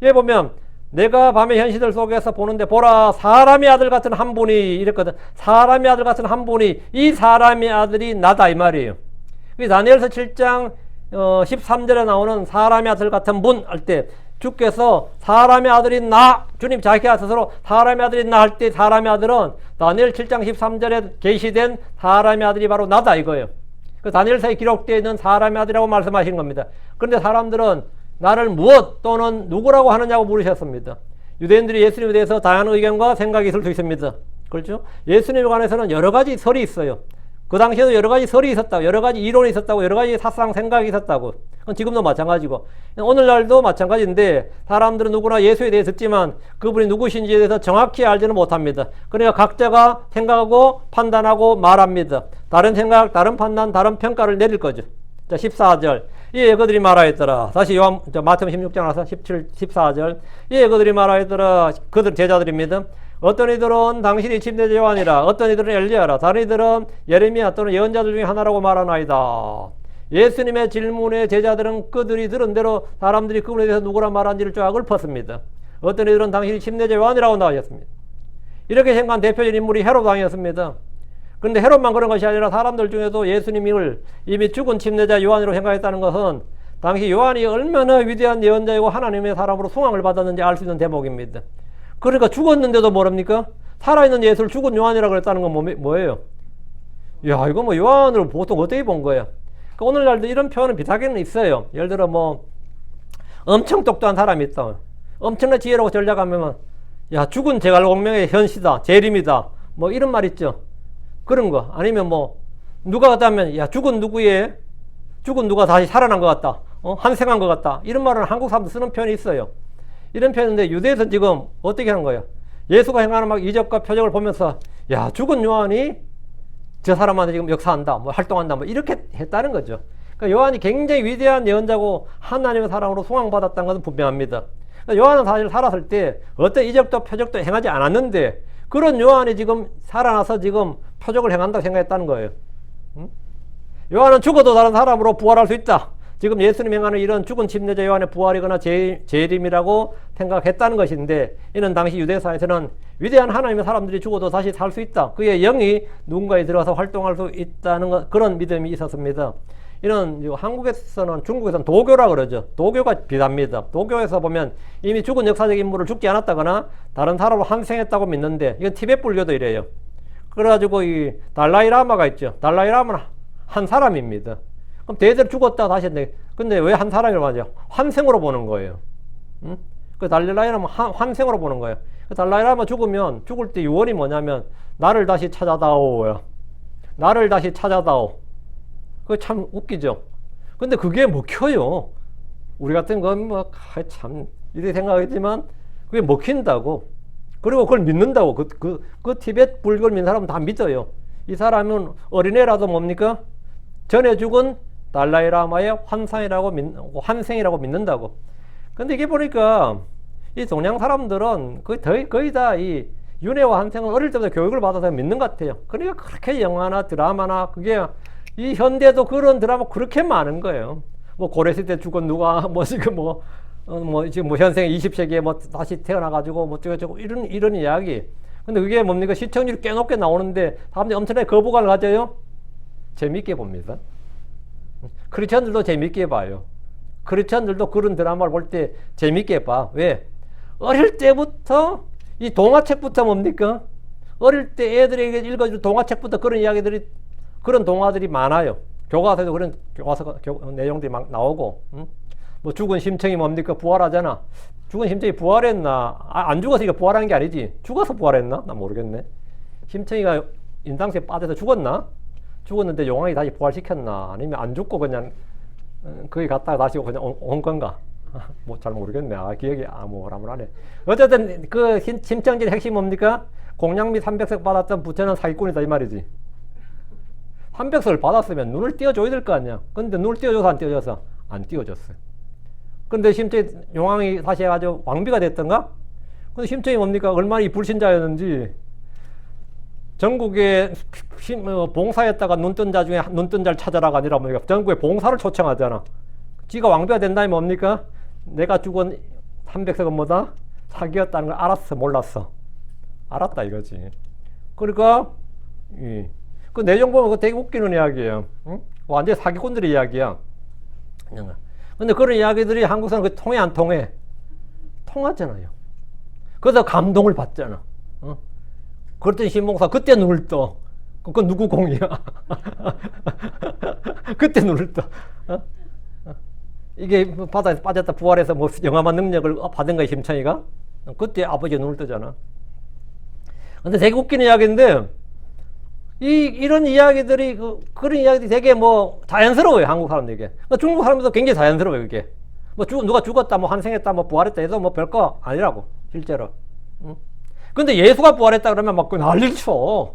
여기 보면 내가 밤의 현시들 속에서 보는데 보라 사람의 아들 같은 한 분이 이랬거든. 사람의 아들 같은 한 분이, 이 사람의 아들이 나다 이 말이에요. 다니엘서 7장 13절에 나오는 사람의 아들 같은 분 할 때 주께서 사람의 아들이 나, 주님 자기 스스로 사람의 아들이 나 할 때 사람의 아들은 다니엘 7장 13절에 계시된 사람의 아들이 바로 나다 이거예요. 그 다니엘서에 기록되어 있는 사람의 아들이라고 말씀하시는 겁니다. 그런데 사람들은 나를 무엇 또는 누구라고 하느냐고 물으셨습니다. 유대인들이 예수님에 대해서 다양한 의견과 생각이 있을 수 있습니다. 그렇죠? 예수님에 관해서는 여러 가지 설이 있어요. 그 당시에도 여러 가지 설이 있었다고, 여러 가지 이론이 있었다고, 여러 가지 사상 생각이 있었다고. 그건 지금도 마찬가지고 오늘날도 마찬가지인데 사람들은 누구나 예수에 대해 듣지만 그분이 누구신지에 대해서 정확히 알지는 못합니다. 그러니까 각자가 생각하고 판단하고 말합니다. 다른 생각, 다른 판단, 다른 평가를 내릴 거죠. 자, 14절. 예, 그들이 말하였더라. 다시 마태복음 16장 나서 17, 14절. 예, 그들이 말하였더라. 그들 제자들입니다. 어떤 이들은 당신이 침례자 요한이라, 어떤 이들은 엘리야라, 다른 이들은 예레미야 또는 예언자들 중에 하나라고 말하나이다. 예수님의 질문에 제자들은 그들이 들은 대로 사람들이 그분에 대해서 누구라 말한지를 쫙 읊었습니다. 어떤 이들은 당신이 침례자 요한이라고 나오셨습니다. 이렇게 생각한 대표적인 인물이 헤롯 왕이었습니다. 그런데 헤롯만 그런 것이 아니라 사람들 중에도 예수님을 이미 죽은 침례자 요한으로 생각했다는 것은 당시 요한이 얼마나 위대한 예언자이고 하나님의 사람으로 숭앙을 받았는지 알 수 있는 대목입니다. 그러니까 죽었는데도 모릅니까? 살아있는 예수를 죽은 요한이라고 그랬다는 건 뭐예요? 야, 이거 뭐 요한을 보통 어떻게 본 거야? 그러니까 오늘날도 이런 표현은 비슷하게는 있어요. 예를 들어 뭐 엄청 똑똑한 사람이 있다. 엄청난 지혜로고 전략하면 야, 죽은 제갈공명의 현시다, 재림이다, 뭐 이런 말 있죠. 그런 거. 아니면 뭐 누가 같다면 야, 죽은 누가 다시 살아난 것 같다, 환생한 것 같다, 이런 말은 한국 사람들 쓰는 표현이 있어요. 이런 표현인데 유대에서 지금 어떻게 하는 거야? 예수가 행하는 막 이적과 표적을 보면서 야, 죽은 요한이 저 사람한테 지금 역사한다, 뭐 활동한다, 뭐 이렇게 했다는 거죠. 그러니까 요한이 굉장히 위대한 예언자고 하나님의 사랑으로 숭앙받았다는 것은 분명합니다. 그러니까 요한은 사실 살았을 때 어떤 이적도 표적도 행하지 않았는데 그런 요한이 지금 살아나서 지금 표적을 행한다고 생각했다는 거예요. 요한은 죽어도 다른 사람으로 부활할 수 있다. 지금 예수님 행하는 이런 죽은 침례자 요한의 부활이거나 재림이라고 생각했다는 것인데, 이는 당시 유대사에서는 위대한 하나님의 사람들이 죽어도 다시 살 수 있다, 그의 영이 누군가에 들어가서 활동할 수 있다는 것, 그런 믿음이 있었습니다. 이런 한국에서는, 중국에서는 도교라 그러죠. 도교가 비슷합니다. 도교에서 보면 이미 죽은 역사적 인물을 죽지 않았다거나 다른 사람으로 환생했다고 믿는데, 이건 티베트 불교도 이래요. 그래가지고 이 달라이라마가 있죠. 달라이라마는 한 사람입니다. 그럼 대대로 죽었다 다시 했는데, 근데 왜 한 사람이라고 하죠? 환생으로 보는 거예요. 그 달라이라마 환생으로 보는 거예요. 그 달라이라마 죽으면 죽을 때 유언이 뭐냐면 나를 다시 찾아다오야. 나를 다시 찾아다오. 그거 참 웃기죠. 근데 그게 먹혀요. 우리 같은 건 뭐 참 이렇게 생각하겠지만 그게 먹힌다고. 그리고 그걸 믿는다고. 그 티베트 불교를 믿는 사람은 다 믿어요. 이 사람은 어린애라도 뭡니까? 전에 죽은 달라이라마의 환생이라고 믿는다고. 근데 이게 보니까 이 동양 사람들은 거의 다 이 윤회와 환생은 어릴 때부터 교육을 받아서 믿는 것 같아요. 그러니까 그렇게 영화나 드라마나 그게 이 현대도 그런 드라마 그렇게 많은 거예요. 뭐 고려시대 죽은 누가 뭐 지금 지금 현생 20세기에 뭐 다시 태어나가지고 뭐 어쩌고 이런 이야기. 근데 그게 뭡니까? 시청률이 꽤 높게 나오는데 사람들이 엄청나게 거부감을 가져요. 재밌게 봅니다. 크리스천들도 재밌게 봐요. 크리스천들도 그런 드라마를 볼 때 재밌게 봐. 왜? 어릴 때부터 이 동화책부터 뭡니까? 어릴 때 애들에게 읽어줄 동화책부터 그런 이야기들이, 그런 동화들이 많아요. 교과서에도 그런 내용들이 막 나오고, 뭐 죽은 심청이 뭡니까? 부활하잖아. 죽은 심청이 부활했나? 안 죽었으니까 부활한 게 아니지. 죽어서 부활했나? 나 모르겠네. 심청이가 인당수에 빠져서 죽었나? 죽었는데 용왕이 다시 부활시켰나? 아니면 안 죽고 그냥 거기 갔다가 다시 그냥 온 건가? 뭐 잘 모르겠네. 기억이 아무라무라네. 어쨌든 그 심청지의 핵심이 뭡니까? 공양미 300석 받았던 부처는 사기꾼이다 이 말이지. 300석을 받았으면 눈을 띄워줘야 될 거 아니야. 근데 눈을 띄워줘서 안 띄워줘서? 안 띄워줬어. 근데 심청이 용왕이 다시 해가지고 왕비가 됐던가? 근데 심청이 뭡니까? 얼마나 이 불신자였는지 전국에 봉사했다가 눈뜬 자 중에 눈뜬 자를 찾아라가 아니라 뭡니까? 전국에 봉사를 초청하잖아. 지가 왕비가 된다면 뭡니까? 내가 죽은 300석은 뭐다? 사기였다는 걸 알았어, 몰랐어? 알았다 이거지. 그러니까 그 내용 보면 그거 되게 웃기는 이야기예요. 응? 완전히 사기꾼들의 이야기야. 근데 그런 이야기들이 한국 사람 그 통해 안 통해? 통하잖아요. 그래서 감동을 받잖아. 어? 그랬더니 신봉사 그때 눈을 떠. 그건 누구 공이야? 그때 눈을 떠. 어? 이게 바다에서 빠졌다 부활해서 뭐 영험한 능력을 받은 거야 심청이가? 그때 아버지가 눈을 뜨잖아. 근데 되게 웃기는 이야기인데 이런 이야기들이 그런 이야기들이 되게 뭐 자연스러워요 한국 사람들에게. 그러니까 중국 사람들도 굉장히 자연스러워요 그게. 뭐 누가 죽었다 뭐 환생했다 뭐 부활했다 해서 뭐 별거 아니라고 실제로. 응? 근데 예수가 부활했다 그러면 막 난리를 쳐.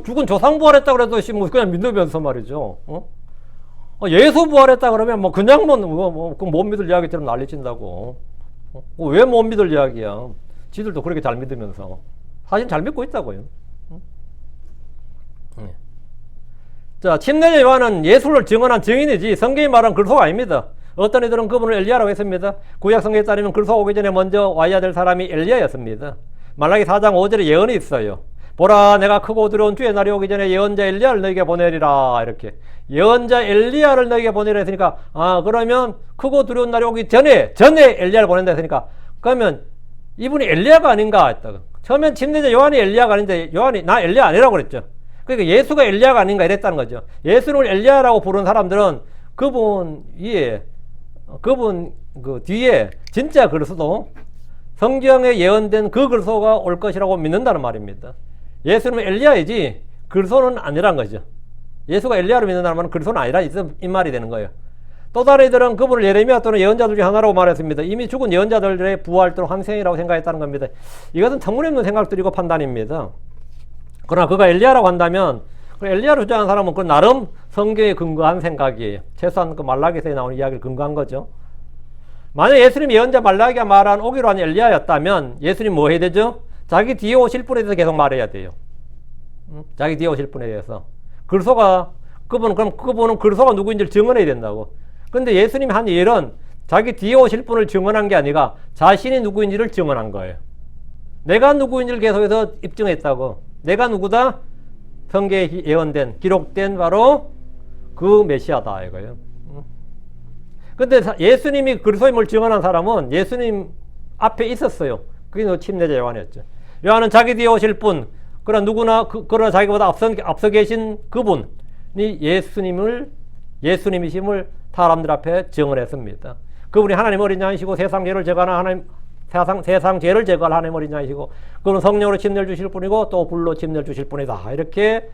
죽은 조상 부활했다 그래도 뭐 그냥 믿으면서 말이죠. 어? 예수 부활했다 그러면 뭐 그냥 못 믿을 이야기처럼 난리친다고. 왜 못 믿을 이야기야? 지들도 그렇게 잘 믿으면서 사실 잘 믿고 있다고요. 자, 침례자 요한은 예수를 증언한 증인이지 성경이 말한 글소가 아닙니다. 어떤 이들은 그분을 엘리야라고 했습니다. 구약 성경에 따르면 글소 오기 전에 먼저 와야 될 사람이 엘리야였습니다. 말라기 4장 5절에 예언이 있어요. 보라 내가 크고 두려운 주의 날이 오기 전에 예언자 엘리야를 너에게 보내리라. 이렇게 예언자 엘리야를 너에게 보내리라 했으니까 그러면 크고 두려운 날이 오기 전에 엘리야를 보낸다 했으니까 그러면 이분이 엘리야가 아닌가 했다가 처음엔 침례자 요한이 엘리야가 아닌데 요한이 나 엘리야 아니라고 그랬죠. 그러니까 예수가 엘리야가 아닌가 이랬다는 거죠. 예수를 엘리야라고 부르는 사람들은 그분 그 뒤에 진짜 글서도 성경에 예언된 그 글서가 올 것이라고 믿는다는 말입니다. 예수는 엘리야이지 글서는 아니란 거죠. 예수가 엘리야로 믿는다는 말은 글서는 아니라 이 말이 되는 거예요. 또 다른 이들은 그분을 예레미야 또는 예언자들 중 하나라고 말했습니다. 이미 죽은 예언자들의 부활 또는 환생이라고 생각했다는 겁니다. 이것은 터무니없는 생각들이고 판단입니다. 그러나 그가 엘리야라고 한다면 엘리야로 주장하는 사람은 그 나름 성경에 근거한 생각이에요. 최소한 그 말라기에서 나오는 이야기를 근거한 거죠. 만약 예수님이 예언자 말라기가 말한 오기로 한 엘리야였다면 예수님 뭐 해야 되죠? 자기 뒤에 오실 분에 대해서 계속 말해야 돼요. 자기 뒤에 오실 분에 대해서. 그분은 글소가 누구인지를 증언해야 된다고. 근데 예수님이 한 일은 자기 뒤에 오실 분을 증언한 게 아니라 자신이 누구인지를 증언한 거예요. 내가 누구인지를 계속해서 입증했다고. 내가 누구다? 성경에 예언된, 기록된 바로 그 메시아다 이거예요. 근데 예수님이 글소임을 증언한 사람은 예수님 앞에 있었어요. 그게 침례자 요한이었죠. 요한은 자기 뒤에 오실 분, 그러나 누구나 그러나 자기보다 앞서 계신 그분이 예수님이심을 사람들 앞에 증언했습니다. 그분이 하나님 어린 양이시고 세상 죄를 제거하는 세상 죄를 제거할 하나님 어린 양이시고 그분은 성령으로 침례를 주실 분이고 또 불로 침례를 주실 분이다. 이렇게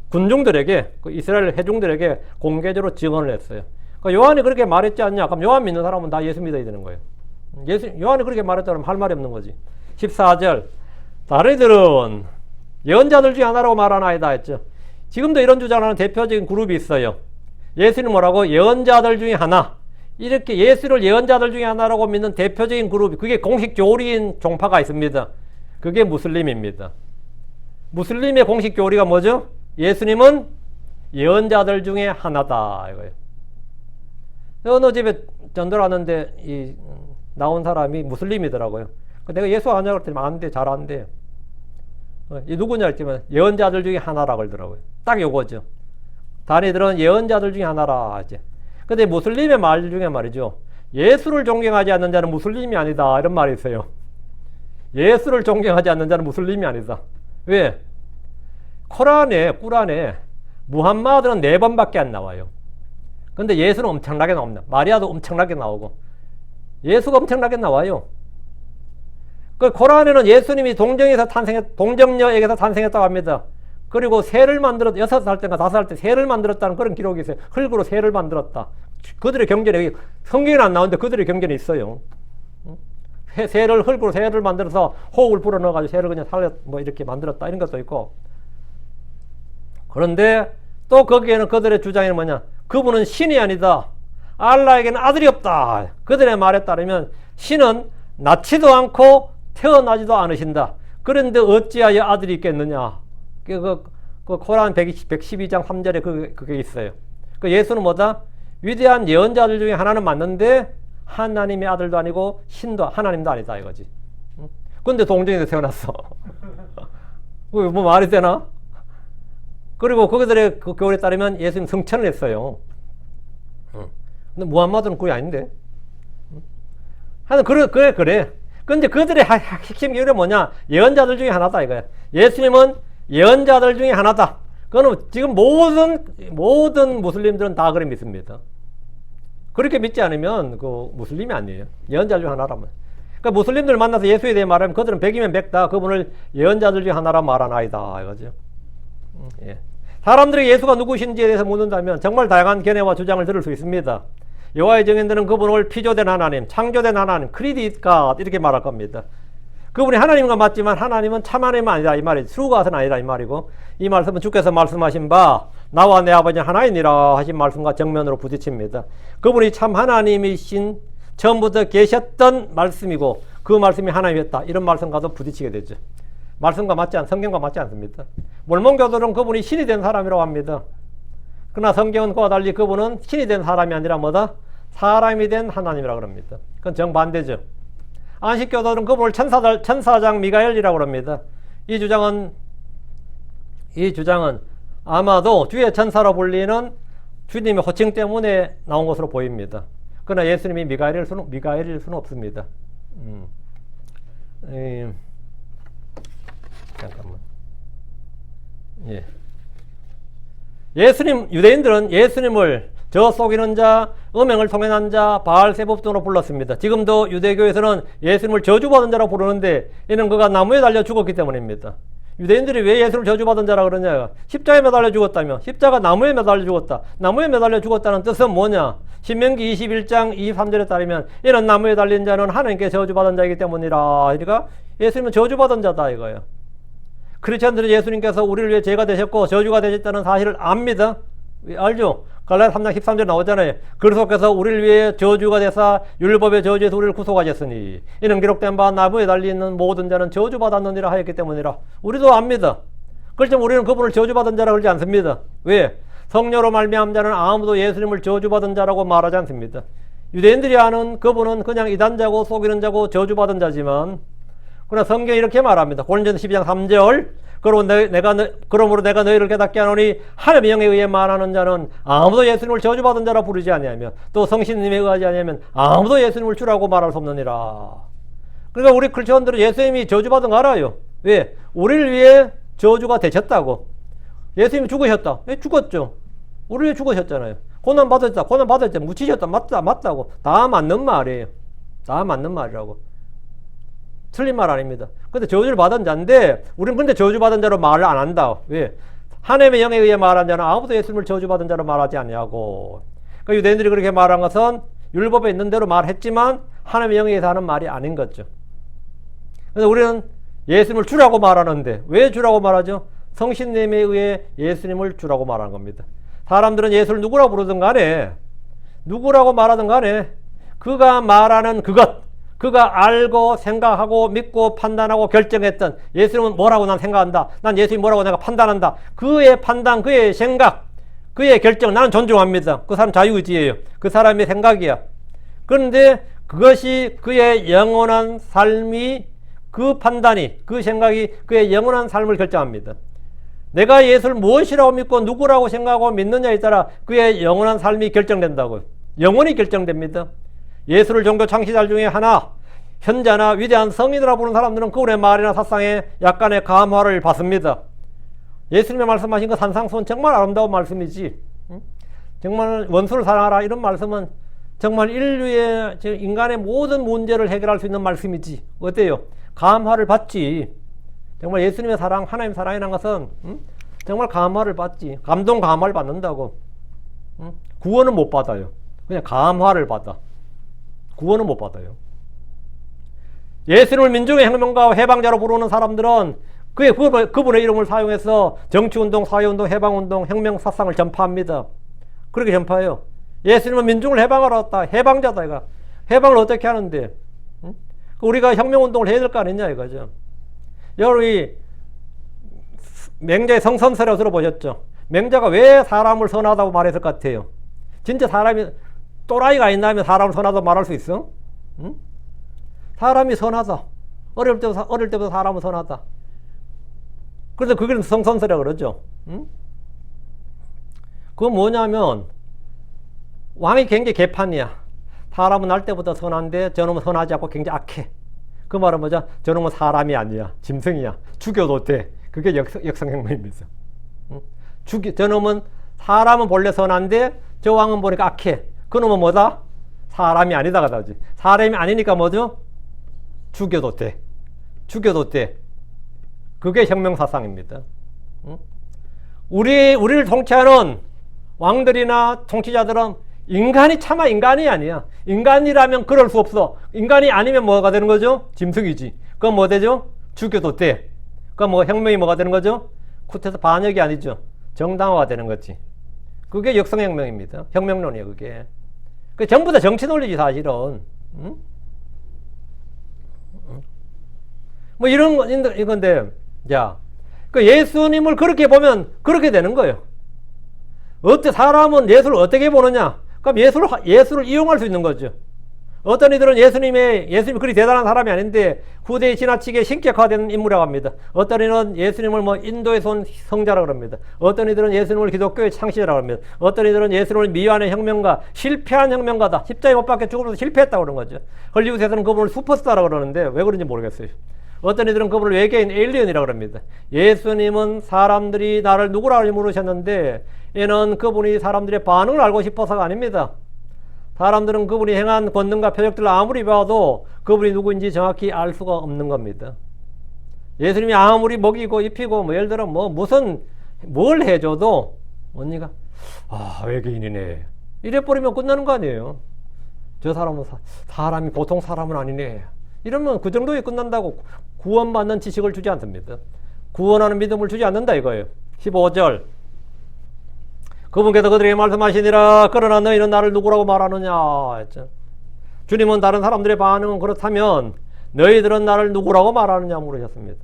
군중들에게 이스라엘 회중들에게 공개적으로 증언을 했어요. 그러니까 요한이 그렇게 말했지 않냐? 그럼 요한 믿는 사람은 다 예수 믿어야 되는 거예요. 요한이 그렇게 말했다면 할 말이 없는 거지. 14절 다른 이들은 예언자들 중에 하나라고 말하나이다 했죠. 지금도 이런 주장하는 대표적인 그룹이 있어요. 예수는 뭐라고? 예언자들 중에 하나. 이렇게 예수를 예언자들 중에 하나라고 믿는 대표적인 그룹이 그게 공식 교리인 종파가 있습니다. 그게 무슬림입니다. 무슬림의 공식 교리가 뭐죠? 예수님은 예언자들 중에 하나다 이거예요. 어느 집에 전도를 하는데 나온 사람이 무슬림이더라고요. 내가 예수 아냐고 그랬더니 안 돼, 잘 안 돼요. 이 누구냐 했지만 예언자들 중에 하나라고 그러더라고요. 딱 요거죠. 다니들은 예언자들 중에 하나라 하지. 근데 무슬림의 말 중에 말이죠. 예수를 존경하지 않는 자는 무슬림이 아니다. 이런 말이 있어요. 예수를 존경하지 않는 자는 무슬림이 아니다. 왜? 꿀안에 무함마드는 4번밖에 안 나와요. 근데 예수는 엄청나게 나옵니다. 마리아도 엄청나게 나오고 예수가 엄청나게 나와요. 그 코란에는 예수님이 동정녀에게서 탄생했다고 합니다. 그리고 새를 만들었다. 6살 때인가 5살 때 새를 만들었다는 그런 기록이 있어요. 흙으로 새를 만들었다. 그들의 경전에 성경에는 안 나오는데 그들의 경전이 있어요. 새를 흙으로 새를 만들어서 호흡을 불어 넣어가지고 새를 그냥 살려 뭐 이렇게 만들었다 이런 것도 있고. 그런데 또 거기에는 그들의 주장이 뭐냐? 그분은 신이 아니다. 알라에게는 아들이 없다. 그들의 말에 따르면 신은 낳지도 않고 태어나지도 않으신다. 그런데 어찌하여 아들이 있겠느냐? 그 코란 112장 3절에 그게 있어요. 그 예수는 뭐다? 위대한 예언자들 중에 하나는 맞는데 하나님의 아들도 아니고 신도 하나님도 아니다 이거지. 근데 동정에서 태어났어. 뭐 말이 되나? 그리고 그들의 그 교훈에 따르면 예수님 성천을 했어요. 근데 무함마드는 그게 아닌데. 하여튼 그래. 근데 그들의 핵심 교훈이 뭐냐? 예언자들 중에 하나다 이거야. 예수님은 예언자들 중에 하나다. 그거는 지금 모든 무슬림들은 다 그렇게 믿습니다. 그렇게 믿지 않으면 그 무슬림이 아니에요. 예언자 중 하나라면. 그러니까 무슬림들 만나서 예수에 대해 말하면 그들은 100이면 100다. 그분을 예언자들 중 하나라 말한 아이다 이거죠. 예. 사람들이 예수가 누구신지에 대해서 묻는다면 정말 다양한 견해와 주장을 들을 수 있습니다. 여호와의 증인들은 그분을 피조된 하나님, 창조된 하나님, 크리에이티드 갓 이렇게 말할 겁니다. 그분이 하나님과 맞지만 하나님은 참 하나님은 아니다 이 말이지. 트루갓은 아니다 이 말이고, 이 말씀은 주께서 말씀하신 바 나와 내 아버지 하나이니라 하신 말씀과 정면으로 부딪힙니다. 그분이 참 하나님이신 처음부터 계셨던 말씀이고 그 말씀이 하나님이었다 이런 말씀과도 부딪히게 되죠. 말씀과 성경과 맞지 않습니다. 몰몬교들은 그분이 신이 된 사람이라고 합니다. 그러나 성경은 그와 달리 그분은 신이 된 사람이 아니라 뭐다? 사람이 된 하나님이라고 합니다. 그건 정반대죠. 안식교도들은 그분을 천사장 미가엘이라고 합니다. 이 주장은 아마도 주의 천사로 불리는 주님의 호칭 때문에 나온 것으로 보입니다. 그러나 예수님이 미가엘일 수는 없습니다. 잠깐만. 예. 유대인들은 예수님을 저 속이는 자, 음행을 통해난 자, 바알세법 등으로 불렀습니다. 지금도 유대교에서는 예수님을 저주받은 자라고 부르는데 이는 그가 나무에 달려 죽었기 때문입니다. 유대인들이 왜 예수를 저주받은 자라고 그러냐? 십자가에 매달려 죽었다며. 십자가 나무에 매달려 죽었다. 나무에 매달려 죽었다는 뜻은 뭐냐? 신명기 21장 23절에 따르면 이는 나무에 달린 자는 하나님께 저주받은 자이기 때문이라. 그러니까 예수님은 저주받은 자다 이거예요. 크리스천들은 예수님께서 우리를 위해 죄가 되셨고 저주가 되셨다는 사실을 압니다. 알죠? 갈라디아 3장 13절 나오잖아요. 그리스도께서 우리를 위해 저주가 되사 율법의 저주에서 우리를 구속하셨으니 이는 기록된 바 나무에 달리는 모든 자는 저주받았느니라 하였기 때문이라. 우리도 압니다. 그렇지만 우리는 그분을 저주받은 자라고 그러지 않습니다. 왜? 성령으로 말미암은 자는 아무도 예수님을 저주받은 자라고 말하지 않습니다. 유대인들이 아는 그분은 그냥 이단자고 속이는 자고 저주받은 자지만, 그러나 성경이 이렇게 말합니다. 고린도전서 12장 3절 그러므로 내가 너희를 깨닫게 하노니 하나님의 영에 의해 말하는 자는 아무도 예수님을 저주받은 자라 부르지 아니하며 또 성신님에 의하지 아니하면 아무도 예수님을 주라고 말할 수 없느니라. 그러니까 우리 크리스천들은 예수님이 저주받은 거 알아요. 왜? 우리를 위해 저주가 되셨다고. 예수님이 죽으셨다. 왜? 죽었죠. 우리를 위해 죽으셨잖아요. 고난 받았다. 고난 받았죠. 묻히셨다. 맞다고. 다 맞는 말이에요. 다 맞는 말이라고. 틀린 말 아닙니다. 근데 저주를 받은 자인데 우리는 근데 저주받은 자로 말을 안 한다. 왜? 하나님의 영에 의해 말한 자는 아무도 예수님을 저주받은 자로 말하지 아니하고. 그러니까 유대인들이 그렇게 말한 것은 율법에 있는 대로 말했지만 하나님의 영에 의해서 하는 말이 아닌 거죠. 그래서 우리는 예수님을 주라고 말하는데 왜 주라고 말하죠? 성신님에 의해 예수님을 주라고 말하는 겁니다. 사람들은 예수를 누구라고 부르든 간에 누구라고 말하든 간에 그가 말하는 그것, 그가 알고 생각하고 믿고 판단하고 결정했던, 예수님은 뭐라고 난 생각한다, 난 예수님이 뭐라고 내가 판단한다, 그의 판단, 그의 생각, 그의 결정 나는 존중합니다. 그 사람 자유의지예요. 그 사람의 생각이야. 그런데 그것이 그의 영원한 삶이, 그 판단이, 그 생각이 그의 영원한 삶을 결정합니다. 내가 예수를 무엇이라고 믿고 누구라고 생각하고 믿느냐에 따라 그의 영원한 삶이 결정된다고요. 영원히 결정됩니다. 예수를 종교 창시자 중에 하나, 현자나 위대한 성인이라고 부르는 사람들은 그분의 말이나 사상에 약간의 감화를 받습니다. 예수님의 말씀하신 그 산상수훈 정말 아름다운 말씀이지. 정말 원수를 사랑하라 이런 말씀은 정말 인류의, 인간의 모든 문제를 해결할 수 있는 말씀이지. 어때요? 감화를 받지. 정말 예수님의 사랑, 하나님 사랑이라는 것은 정말 감화를 받지. 감동 감화를 받는다고. 구원은 못 받아요. 그냥 감화를 받아. 구원은 못 받아요. 예수님을 민중의 혁명가와 해방자로 부르는 사람들은 그분의 이름을 사용해서 정치운동, 사회운동, 해방운동, 혁명사상을 전파합니다. 그렇게 전파해요. 예수님은 민중을 해방하러 왔다. 해방자다 이거. 해방을 어떻게 하는데? 응? 우리가 혁명운동을 해야 될 거 아니냐 이거죠. 여러분이 맹자의 성선설에 들어보셨죠? 맹자가 왜 사람을 선하다고 말했을 것 같아요? 진짜 사람이 또라이가 아니라면 사람을 선하다고 말할 수 있어? 응? 사람이 선하다. 어릴 때부터 사람은 선하다. 그래서 그게 성선설이라고 그러죠. 응? 그건 뭐냐면 왕이 굉장히 개판이야. 사람은 날 때부터 선한데 저놈은 선하지 않고 굉장히 악해. 그 말은 뭐죠? 저놈은 사람이 아니야. 짐승이야. 죽여도 돼. 그게 역성혁명입니다. 응? 저놈은 사람은 본래 선한데 저 왕은 보니까 악해. 그놈은 뭐다? 사람이 아니다 그러지. 사람이 아니니까 뭐죠? 죽여도 돼. 죽여도 돼. 그게 혁명사상입니다. 응? 우리를 통치하는 왕들이나 통치자들은 인간이 차마 인간이 아니야. 인간이라면 그럴 수 없어. 인간이 아니면 뭐가 되는 거죠? 짐승이지. 그건 뭐 되죠? 죽여도 돼. 그건 뭐 혁명이 뭐가 되는 거죠? 쿠테스 반역이 아니죠. 정당화가 되는 거지. 그게 역성혁명입니다. 혁명론이에요, 그게. 그 전부 다 정치 논리지, 사실은. 응? 뭐 이건데, 자, 그 예수님을 그렇게 보면 그렇게 되는 거예요. 사람은 예수를 어떻게 보느냐? 그럼 예수를 이용할 수 있는 거죠. 어떤 이들은 예수님이 그리 대단한 사람이 아닌데 후대에 지나치게 신격화된 인물이라고 합니다. 어떤 이들은 예수님을 뭐 인도에서 온 성자라고 합니다. 어떤 이들은 예수님을 기독교의 창시자라고 합니다. 어떤 이들은 예수님을 미화하는 혁명가, 실패한 혁명가다. 십자가에 못 박혀 죽으면서 실패했다고 그런 거죠. 헐리우드에서는 그분을 슈퍼스타라고 그러는데 왜 그런지 모르겠어요. 어떤 이들은 그분을 외계인 에일리언이라고 합니다. 예수님은 사람들이 나를 누구라고 물으셨는데 얘는 그분이 사람들의 반응을 알고 싶어서가 아닙니다. 사람들은 그분이 행한 권능과 표적들을 아무리 봐도 그분이 누구인지 정확히 알 수가 없는 겁니다. 예수님이 아무리 먹이고 입히고 뭐 예를 들어 뭘 해줘도 언니가 외계인이네 이래버리면 끝나는 거 아니에요. 저 사람은 사람이 보통 사람은 아니네 이러면 그 정도에 끝난다고 구원받는 지식을 주지 않습니다. 구원하는 믿음을 주지 않는다 이거예요. 15절 그분께서 그들에게 말씀하시니라 그러나 너희는 나를 누구라고 말하느냐 했죠. 주님은 다른 사람들의 반응은 그렇다면 너희들은 나를 누구라고 말하느냐 물으셨습니다.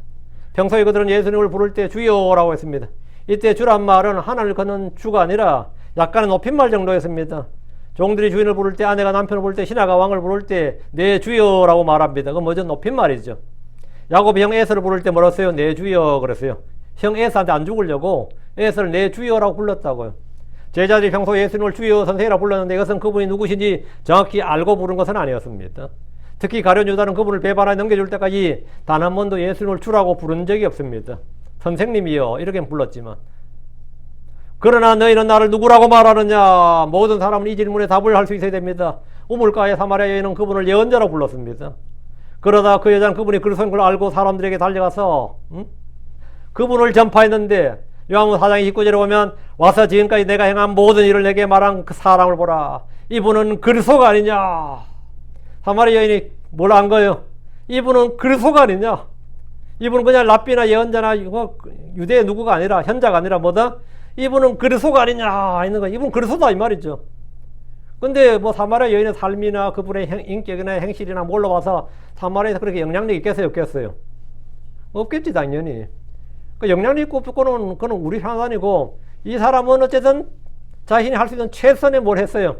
평소에 그들은 예수님을 부를 때 주여라고 했습니다. 이때 주란 말은 하나를 걷는 주가 아니라 약간의 높임말 정도였습니다. 종들이 주인을 부를 때 아내가 남편을 부를 때 신하가 왕을 부를 때 내 주여라고 말합니다. 그건 뭐죠? 높임말이죠. 야곱이 형 에서를 부를 때 뭐라 했어요? 내 주여 그랬어요. 형 에서한테 안 죽으려고 에서를 내 주여라고 불렀다고요. 제자들이 평소 예수님을 주여 선생이라고 불렀는데 이것은 그분이 누구신지 정확히 알고 부른 것은 아니었습니다. 특히 가룟 유다는 그분을 배반하여 넘겨줄 때까지 단 한 번도 예수님을 주라고 부른 적이 없습니다. 선생님이여 이렇게 불렀지만 그러나 너희는 나를 누구라고 말하느냐 모든 사람은 이 질문에 답을 할 수 있어야 됩니다. 우물가의 사마리아 여인은 그분을 예언자라고 불렀습니다. 그러다 그 여자는 그분이 그리스도인 걸 알고 사람들에게 달려가서 그분을 전파했는데 요한복음 4장 29절에 보면 와서 지금까지 내가 행한 모든 일을 내게 말한 그 사람을 보라. 이분은 그리스도가 아니냐. 사마리아 여인이 뭘 안 거예요? 이분은 그리스도가 아니냐. 이분은 그냥 랍비나 예언자나 유대의 누구가 아니라 현자가 아니라 뭐다? 이분은 그리스도가 아니냐 있는 거. 이분은 그리스도다 이 말이죠. 근데 뭐 사마리아 여인의 삶이나 그분의 인격이나 행실이나 뭘로 봐서 사마리아에서 그렇게 영향력이 있겠어요 없겠어요? 없겠지 당연히. 그 영향력 있고 없고는 그건 우리 판단이고 이 사람은 어쨌든 자신이 할 수 있는 최선의 뭘 했어요?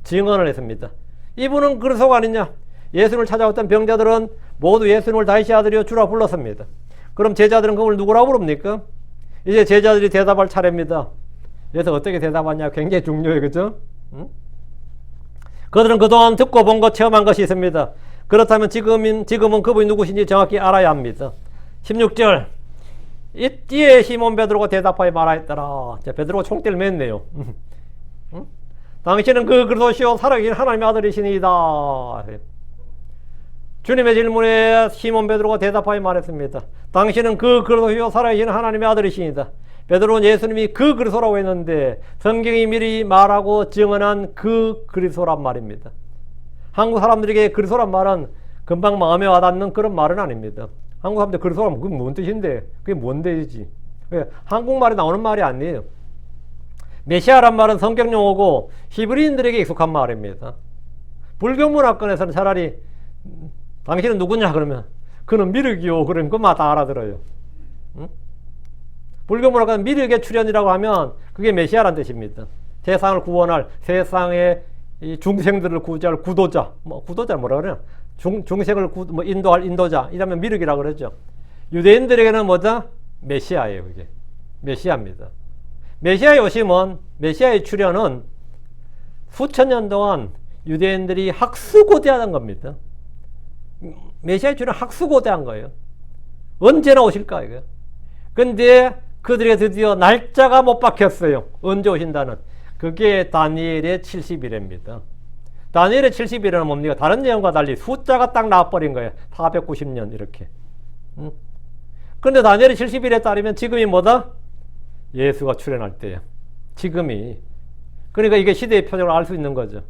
증언을 했습니다. 이분은 그리스도가 아니냐? 예수님을 찾아왔던 병자들은 모두 예수님을 다윗의 아들이여 주라 불렀습니다. 그럼 제자들은 그걸 누구라고 부릅니까? 이제 제자들이 대답할 차례입니다. 그래서 어떻게 대답하냐 굉장히 중요해요. 그죠? 응? 그들은 그동안 듣고 본 것 체험한 것이 있습니다. 그렇다면 지금은 그분이 누구신지 정확히 알아야 합니다. 16절 이에 시몬 베드로가 대답하여 말하였더라. 자, 베드로가 총대를 맸네요. 응? 당신은 그 그리스도시요 살아계신 하나님의 아들이시니이다. 주님의 질문에 시몬 베드로가 대답하여 말했습니다. 당신은 그 그리스도시요 살아계신 하나님의 아들이시니이다. 베드로는 예수님이 그 그리스도라고 했는데 성경이 미리 말하고 증언한 그 그리스도란 말입니다. 한국 사람들에게 그리스도란 말은 금방 마음에 와닿는 그런 말은 아닙니다. 한국 사람들 그리스도란 그게 뭔 뜻인데? 그게 뭔 뜻이지? 한국말에 나오는 말이 아니에요. 메시아란 말은 성경 용어고 히브리인들에게 익숙한 말입니다. 불교 문화권에서는 차라리 당신은 누구냐 그러면 그는 미륵이요 그러면 그만 다 알아들어요. 응? 불교 문화권 미륵의 출현이라고 하면 그게 메시아란 뜻입니다. 세상을 구원할 세상의 이 중생들을 구제할 구도자, 뭐 구도자 뭐라 그래요? 중생을 뭐 인도할 인도자 이러면 미륵이라고 그러죠. 유대인들에게는 뭐다? 메시아예요. 그게 메시아입니다. 메시아의 오심은 메시아의 출현은 수천 년 동안 유대인들이 학수고대하던 겁니다. 메시아의 출현은 학수고대한 거예요. 언제나 오실까 이거. 근데 그들에게 드디어 날짜가 못 박혔어요. 언제 오신다는. 그게 다니엘의 70일입니다. 다니엘의 70일은 뭡니까? 다른 내용과 달리 숫자가 딱 나와버린 거예요. 490년 이렇게. 그런데 다니엘의 70일에 따르면 지금이 뭐다? 예수가 출현할 때야. 지금이. 그러니까 이게 시대의 표적을 알 수 있는 거죠.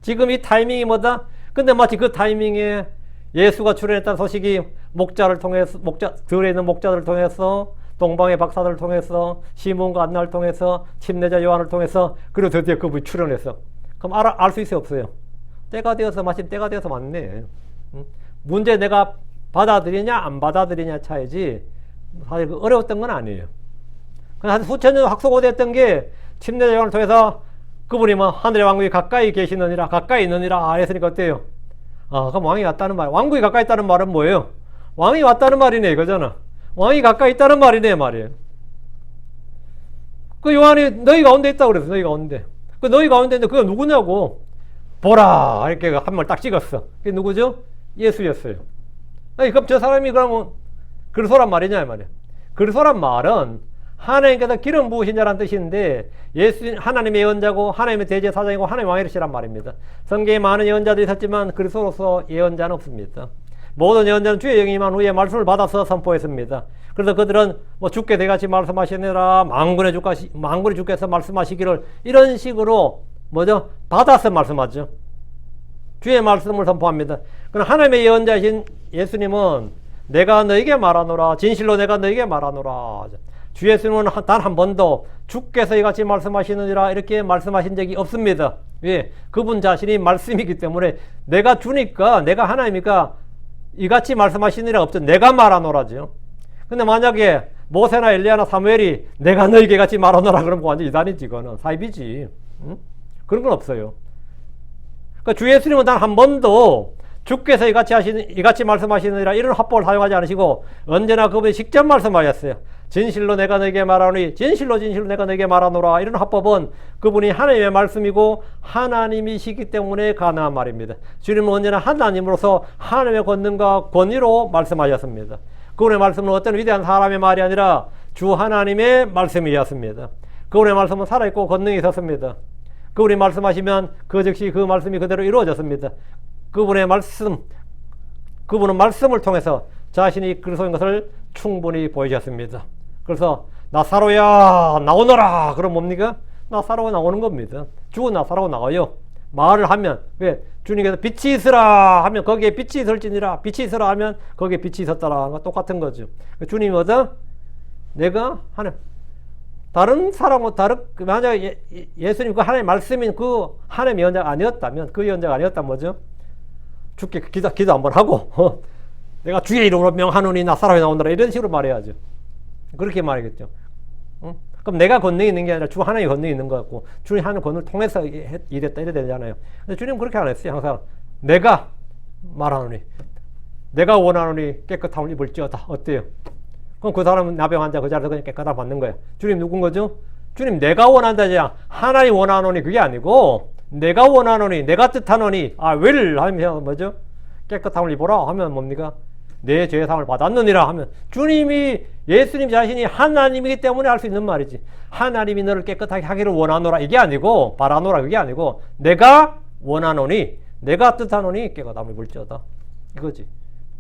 지금 이 타이밍이 뭐다? 근데 마치 그 타이밍에 예수가 출현했다는 소식이 목자를 통해서, 들에 있는 목자들을 통해서, 동방의 박사들을 통해서, 시몬과 안나를 통해서, 침례자 요한을 통해서, 그리고 드디어 그분이 출현했어. 그럼 알 수 있어요, 없어요? 때가 되어서, 마침 때가 되어서 맞네. 문제 내가 받아들이냐, 안 받아들이냐 차이지, 사실 어려웠던 건 아니에요. 한 수천 년 학수고대했던 게 침례자 요한을 통해서 그분이 뭐 하늘의 왕국이 가까이 계시느니라, 가까이 있느니라 했으니까 어때요? 그럼 왕이 왔다는 말. 왕국이 가까이 있다는 말은 뭐예요? 왕이 왔다는 말이네, 이거잖아. 왕이 가까이 있다는 말이네, 말이에요. 그 요한이 너희 가운데 있다고 그랬어, 너희 가운데. 그 너희 가운데 있는데 그거 누구냐고. 보라! 이렇게 한 말 딱 찍었어. 그게 누구죠? 예수였어요. 아니, 그럼 저 사람이 그러면 그리스도란 말이냐, 이 말이에요. 그리스도란 말은 하나님께서 기름 부으신 자란 뜻인데 예수 하나님의 예언자고 하나님의 대제사장이고 하나님의 왕이시란 말입니다. 성경에 많은 예언자들이 있었지만 그리스도로서 예언자는 없습니다. 모든 예언자는 주의 영이 임한 후에 말씀을 받아서 선포했습니다. 그래서 그들은 뭐 주께 대같이 말씀하시느라 만군의 주께서 말씀하시기를 이런 식으로 뭐죠? 받아서 말씀하죠. 주의 말씀을 선포합니다. 그럼 하나님의 예언자이신 예수님은 내가 너에게 말하노라, 진실로 내가 너에게 말하노라. 주 예수님은 단 한 번도 주께서 이같이 말씀하시느니라 이렇게 말씀하신 적이 없습니다. 왜? 그분 자신이 말씀이기 때문에 내가 주니까, 내가 하나님이니까 이같이 말씀하시느니라 없죠. 내가 말하노라죠. 근데 만약에 모세나 엘리야나 사무엘이 내가 너에게 같이 말하노라 그러면 완전 이단이지. 이거는 사입이지. 응? 그런 건 없어요. 그러니까 주 예수님은 단 한 번도 주께서 이같이 말씀하시느니라 이런 화법을 사용하지 않으시고 언제나 그분이 직접 말씀하셨어요. 진실로 내가 너에게 말하노니 진실로 내가 너에게 말하노라. 이런 화법은 그분이 하나님의 말씀이고 하나님이시기 때문에 가능한 말입니다. 주님은 언제나 하나님으로서 하나님의 권능과 권위로 말씀하셨습니다. 그분의 말씀은 어떤 위대한 사람의 말이 아니라 주 하나님의 말씀이었습니다. 그분의 말씀은 살아있고 권능이 있었습니다. 그분이 말씀하시면 그 즉시 그 말씀이 그대로 이루어졌습니다. 그분은 말씀을 통해서 자신이 그리스도인 것을 충분히 보이셨습니다. 그래서 나사로야 나오너라. 그럼 뭡니까? 나사로가 나오는 겁니다. 죽은 나사로가 나와요. 말을 하면, 왜? 주님께서 빛이 있으라 하면 거기에 빛이 있을지니라, 빛이 있으라 하면 거기에 빛이 있었다라. 똑같은 거죠. 주님이 뭐다? 내가 하나님, 다른 사람은 만약에 예수님 그 하나님의 말씀인 그 하나님의 예언자가 아니었다면, 그 예언자가 아니었다면 뭐죠? 죽게 기도 한번 하고 내가 주의 이름으로 명하노니 나사로에 나오느라 이런 식으로 말해야죠. 그렇게 말하겠죠. 그럼 내가 권능이 있는 게 아니라 주 하나님의 권능이 있는 것 같고 주님 하나님의 권능을 통해서 이랬다 이래 되잖아요. 근데 주님은 그렇게 안 했어요. 항상 내가 말하노니, 내가 원하노니 깨끗함을 입을지어다. 어때요? 그럼 그 사람은 나병 환자 그 자리에서 그냥 깨끗함 받는 거예요. 주님 누군 거죠? 주님 내가 원한다지 하나님 원하노니 그게 아니고 내가 원하노니, 내가 뜻하노니, will 하면 뭐죠? 깨끗함을 입어라 하면 뭡니까? 내 죄사함을 받았느니라 하면 주님이, 예수님 자신이 하나님이기 때문에 할 수 있는 말이지. 하나님이 너를 깨끗하게 하기를 원하노라 이게 아니고, 바라노라 그게 아니고, 내가 원하노니, 내가 뜻하노니 깨끗함을 입을지어다. 이거지.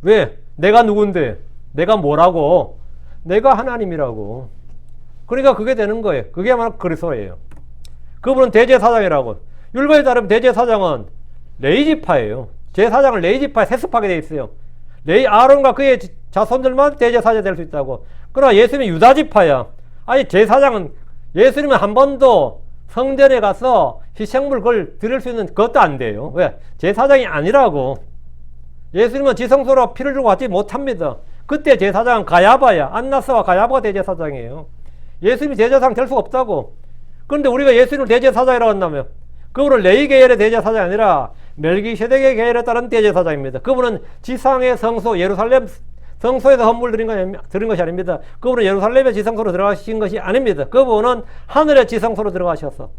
왜? 내가 누군데? 내가 뭐라고? 내가 하나님이라고. 그러니까 그게 되는 거예요. 그게 바로 그리스도예요. 그분은 대제사장이라고. 율법에 따르면 대제사장은 레이지파예요. 제사장은 레이지파에 세습하게 돼 있어요. 아론과 그의 자손들만 대제사장 될 수 있다고. 그러나 예수님은 유다지파야. 아니 제사장은 예수님은 한 번도 성전에 가서 희생물 그걸 드릴 수 있는 것도 안 돼요. 왜? 제사장이 아니라고. 예수님은 지성소로 피를 주고 가지 못합니다. 그때 제사장은 가야바야. 안나스와 가야바가 대제사장이에요. 예수님이 대제사장 될 수가 없다고. 그런데 우리가 예수님을 대제사장이라고 한다면 그분은 레위 계열의 대제사장이 아니라 멜기세덱의 계열에 따른 대제사장입니다. 그분은 지상의 성소 예루살렘 성소에서 헌물 드린 것이 아닙니다. 그분은 예루살렘의 지성소로 들어가신 것이 아닙니다. 그분은 하늘의 지성소로 들어가셔서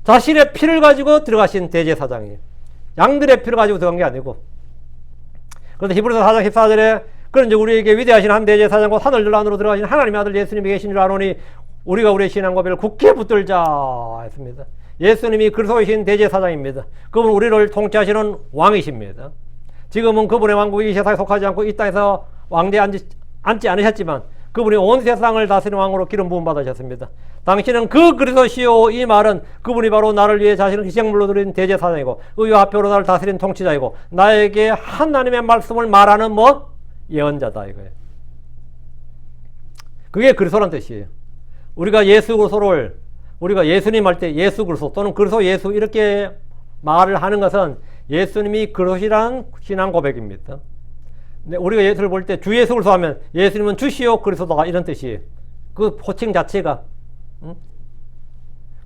자신의 피를 가지고 들어가신 대제사장이에요. 양들의 피를 가지고 들어간 게 아니고. 그런데 히브리서 4장 14절에 그런 우리에게 위대하신 한 대제사장과 하늘 안으로 들어가신 하나님의 아들 예수님이 계신 줄 아노니 우리가 우리의 신앙 고백을 굳게 붙들자 했습니다. 예수님이 그리스도이신 대제사장입니다. 그분은 우리를 통치하시는 왕이십니다. 지금은 그분의 왕국이 이 세상에 속하지 않고 이 땅에서 왕대에 앉지 않으셨지만 그분이 온 세상을 다스리는 왕으로 기름 부음 받으셨습니다. 당신은 그 그리스도시요 이 말은 그분이 바로 나를 위해 자신을 희생물로 드린 대제사장이고 의와 화평으로 나를 다스리는 통치자이고 나에게 하나님의 말씀을 말하는 예언자다 이거예요. 그게 그리스도란 뜻이에요. 우리가 예수 그리스도를 우리가 예수님 할 때 예수 그리스도 또는 그리스도 예수 이렇게 말을 하는 것은 예수님이 그리스도시라는 신앙 고백입니다. 근데 우리가 예수를 볼 때 주 예수 그리스도 하면 예수님은 주시오 그리스도다 이런 뜻이에요. 그 호칭 자체가.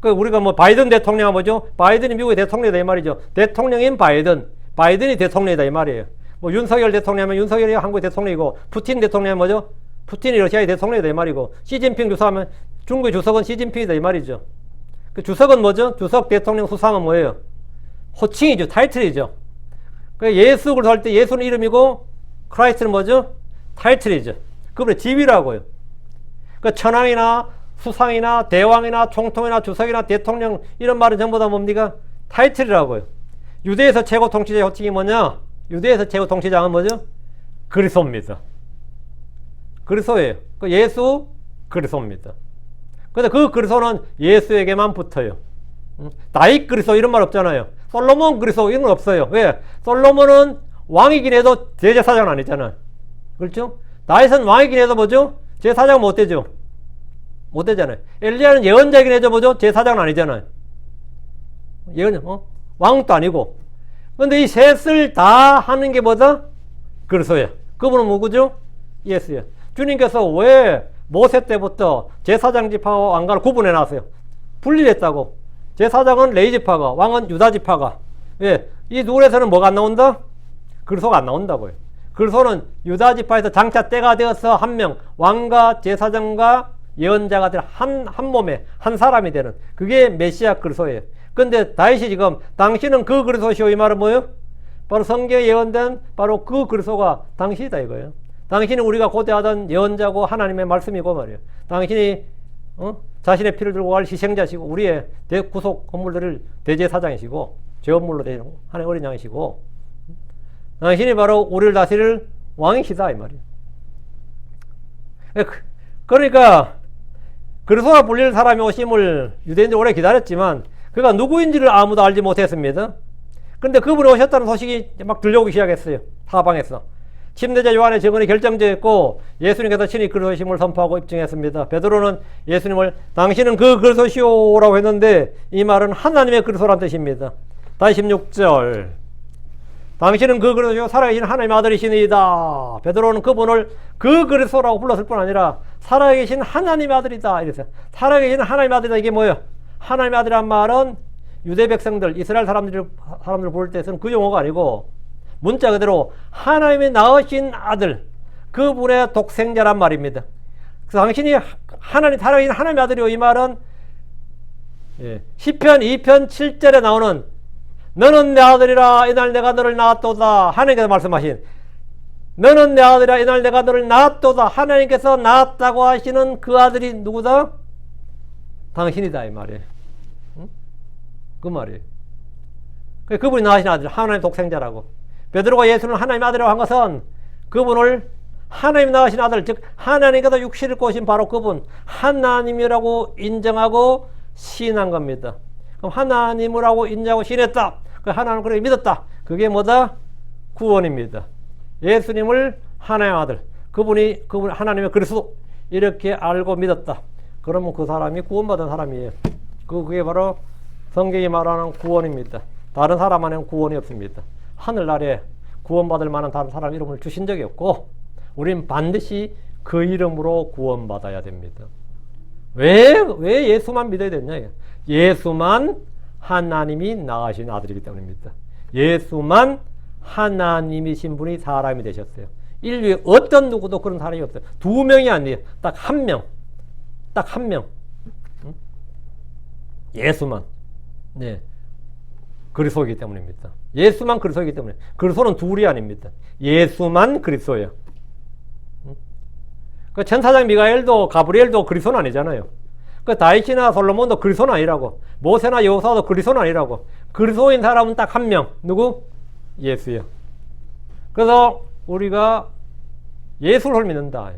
그 우리가 바이든 대통령은 뭐죠? 바이든이 미국의 대통령이다 이 말이죠. 대통령인 바이든이 대통령이다 이 말이에요. 윤석열 대통령이면 윤석열이 한국의 대통령이고 푸틴 대통령은 뭐죠? 푸틴이 러시아의 대통령이다 이 말이고 시진핑 주석하면 중국의 주석은 시진핑이다 이 말이죠. 그 주석은 뭐죠? 주석 대통령 수상은 뭐예요? 호칭이죠. 타이틀이죠. 그 예수 그리스도 할 때 예수는 이름이고 크라이스트는 뭐죠? 타이틀이죠. 그분의 지위라고요. 그 천황이나 수상이나 대왕이나 총통이나 주석이나 대통령 이런 말은 전부 다 뭡니까? 타이틀이라고요. 유대에서 최고 통치자의 호칭이 뭐냐? 유대에서 최고 통치자는 뭐죠? 그리스도입니다. 그리스도예요. 그 예수 그리스도입니다. 근데 그 그리스도는 예수에게만 붙어요. 다윗 그리스도 이런 말 없잖아요. 솔로몬 그리스도 이런 건 없어요. 왜? 솔로몬은 왕이긴 해도 대제사장은 아니잖아요. 그렇죠? 다윗은 왕이긴 해도 뭐죠? 제사장은 못 되죠. 못 되잖아요. 엘리야는 예언자이긴 해도 뭐죠? 제사장은 아니잖아요. 왕도 아니고. 근데 이 셋을 다 하는 게 뭐다? 그리스도예요. 그분은 누구죠? 예수예요. 주님께서 왜 모세 때부터 제사장 지파와 왕가를 구분해 놨어요? 분리했다고. 제사장은 레위 지파가, 왕은 유다 지파가. 왜? 이 둘에서는 뭐가 안 나온다? 그리스도가 안 나온다고요. 그리스도는 유다 지파에서 장차 때가 되어서 한 명, 왕과 제사장과 예언자가 될 한 몸에 한 사람이 되는 그게 메시아 그리스도예요. 근데 다윗이 지금 당신은 그 그리스도시오 이 말은 뭐예요? 바로 성경에 예언된 바로 그 그리스도가 당신이다 이거예요. 당신이 우리가 고대하던 예언자고 하나님의 말씀이고 말이에요. 당신이 자신의 피를 들고 갈 희생자시고 우리의 구속 건물들을 대제사장이시고 죄업물로 되는 하나님의 어린 양이시고 당신이 바로 우리를 다스릴 왕이시다 이 말이에요. 그러니까 그리스도가 불릴 사람이 오심을 유대인들이 오래 기다렸지만 그가 누구인지를 아무도 알지 못했습니다. 그런데 그분이 오셨다는 소식이 막 들려오기 시작했어요. 사방에서. 침례자 요한의 증언이 결정되었고 예수님께서 친히 그리스도심을 선포하고 입증했습니다. 베드로는 예수님을 당신은 그 그리스도시오라고 했는데 이 말은 하나님의 그리스도란 뜻입니다. 다시 16절 당신은 그 그리스도시오 살아계신 하나님의 아들이시니이다. 베드로는 그분을 그 그리스도라고 불렀을 뿐 아니라 살아계신 하나님의 아들이다 이랬어요. 살아계신 하나님의 아들이다 이게 뭐예요? 하나님의 아들이란 말은 유대 백성들 이스라엘 사람들 부를 때 쓰는 그 용어가 아니고 문자 그대로 하나님이 낳으신 아들 그분의 독생자란 말입니다. 그래서 당신이 하나님 살아계신 하나님의 아들이요 이 말은 시편 2편 7절에 나오는 너는 내 아들이라 이날 내가 너를 낳았도다 하나님께서 말씀하신 너는 내 아들이라 이날 내가 너를 낳았도다 하나님께서 낳았다고 하시는 그 아들이 누구다? 당신이다 이 말이에요. 그 말이에요. 그분이 낳으신 아들 하나님의 독생자라고. 베드로가 예수는 하나님의 아들이라고 한 것은 그분을 하나님 낳으신 아들, 즉 하나님께서 육신을 꼬신 바로 그분, 하나님이라고 인정하고 시인한 겁니다. 그럼 하나님이라고 인정하고 시인했다. 그 하나님을 그렇게 믿었다. 그게 뭐다? 구원입니다. 예수님을 하나님의 아들, 그분 하나님의 그리스도 이렇게 알고 믿었다. 그러면 그 사람이 구원받은 사람이에요. 그게 바로 성경이 말하는 구원입니다. 다른 사람 안에는 구원이 없습니다. 하늘나라에 구원받을 만한 다른 사람 이름을 주신 적이 없고 우린 반드시 그 이름으로 구원받아야 됩니다. 왜 예수만 믿어야 되냐? 예수만 하나님이 낳으신 아들이기 때문입니다. 예수만 하나님이신 분이 사람이 되셨어요. 인류에 어떤 누구도 그런 사람이 없어요. 2명이 아니에요. 딱 한 명. 딱 한 명. 예수만. 네. 그리스도이기 때문입니다. 예수만 그리스도이기 때문에. 그리스도는 둘이 아닙니다. 예수만 그리스도예요. 그 천사장 미가엘도 가브리엘도 그리스도는 아니잖아요. 그 다윗이나 솔로몬도 그리스도는 아니라고. 모세나 여호사도 그리스도는 아니라고. 그리스도인 사람은 딱 한 명. 누구? 예수요. 그래서 우리가 예수를 믿는다.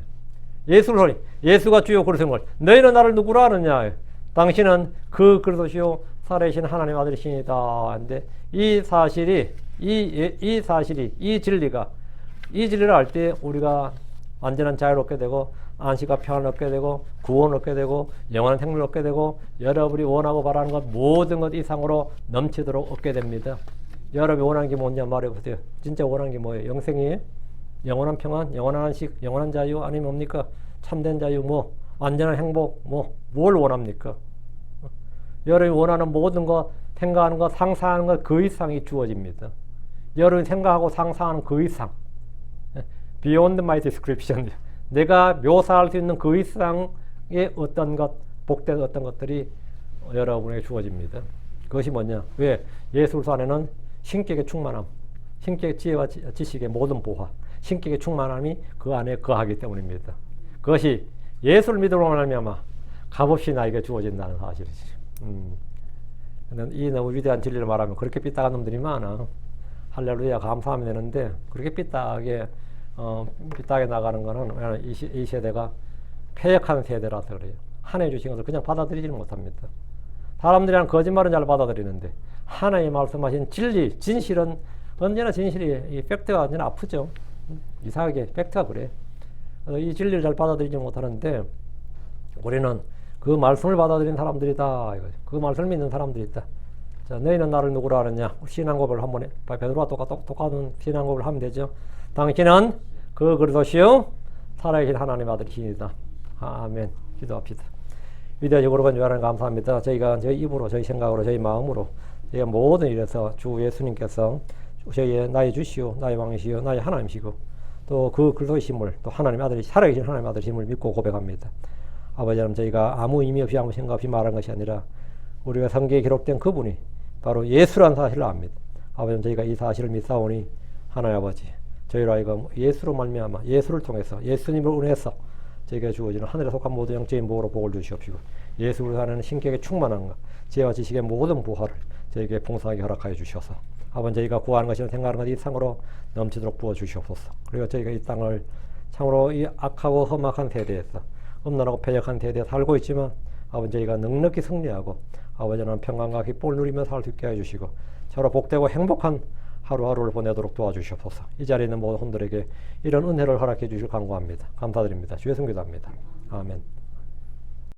예수가 주요 그리스도인 걸. 너희는 나를 누구라 하느냐? 당신은 그 그리스도시요 살아계신 하나님 아들이시니다. 한데 이 사실이 이 진리를 알 때 우리가 완전한 자유를 얻게 되고 안식과 평안을 얻게 되고 구원을 얻게 되고 영원한 생명을 얻게 되고 여러분이 원하고 바라는 것 모든 것 이상으로 넘치도록 얻게 됩니다. 여러분이 원하는 게 뭐냐 말해보세요. 진짜 원하는 게 뭐예요? 영생이에요? 영원한 평안? 영원한 안식? 영원한 자유? 아니면 뭡니까? 참된 자유? 뭐? 완전한 행복? 뭐? 뭘 원합니까? 여러분이 원하는 모든 것, 생각하는 것, 상상하는 것 그 이상이 주어집니다. 여러분이 생각하고 상상하는 그 이상. Beyond my description. 내가 묘사할 수 있는 그 이상의 어떤 것, 복된 어떤 것들이 여러분에게 주어집니다. 그것이 뭐냐? 왜? 예술서 안에는 신격의 충만함, 신격의 지혜와 지식의 모든 보화, 신격의 충만함이 그 안에 거하기 때문입니다. 그것이 예수를 믿으로 말미암아 값없이 나에게 주어진다는 사실이지. 이 너무 위대한 진리를 말하면 그렇게 삐딱한 놈들이 많아. 할렐루야 감사하면 되는데 그렇게 삐딱하게 나가는 거는 이 세대가 패역한 세대라서 그래요. 하나님 주신 것을 그냥 받아들이지는 못합니다. 사람들이 하는 거짓말은 잘 받아들이는데 하나님 말씀하신 진리, 진실은 언제나 진실이 이 팩트가 언제나 아프죠. 이상하게 팩트가 그래. 그래서 이 진리를 잘 받아들이지 못하는데 우리는 그 말씀을 받아들인 사람들이다. 그 말씀을 믿는 사람들이다. 자, 너희는 나를 누구라 하느냐? 신앙고백을 한번 해. 베드로와 똑같은 신앙고백을 하면 되죠. 당신은 그 그리스도시요 살아계신 하나님 아들이시니다. 아멘. 기도합시다. 위대하시고 건조하는 감사합니다. 저희가 저희 입으로, 저희 생각으로, 저희 마음으로 저희가 모든 일에서 주 예수님께서 저희의 나의 주시오, 나의 왕이시오, 나의 하나님이시고 또 그 그리스도이심을 또 하나님 아들이 살아계신 하나님 아들이심을 믿고 고백합니다. 아버지 하나님 저희가 아무 의미 없이 아무 생각 없이 말한 것이 아니라 우리가 성경에 기록된 그분이 바로 예수라는 사실을 압니다. 아버지 저희가 이 사실을 믿사오니 하나님 아버지 저희로 하여금 예수로 말미암아 예수를 통해서 예수님을 은혜서 저희가 주어지는 하늘에 속한 모든 영적인 복으로 복을 주시옵시고 예수로 사는 신격에 충만한 것 지혜와 지식의 모든 부활을 저희에게 풍성하게 허락하여 주셔서 아버지 저희가 구하는 것이나 생각하는 것 이상으로 넘치도록 부어 주시옵소서. 그리고 저희가 이 땅을 참으로 이 악하고 험악한 세대에서 음란하고 패역한 세대에 살고 있지만 아버지 저희가 넉넉히 승리하고 아버지는 평강과 기쁨을 누리며 살 수 있게 해주시고 서로 복되고 행복한 하루하루를 보내도록 도와주시옵소서. 이 자리에 있는 모든 분들에게 이런 은혜를 허락해 주실 간구합니다. 감사드립니다. 주의 성기도합니다. 아멘.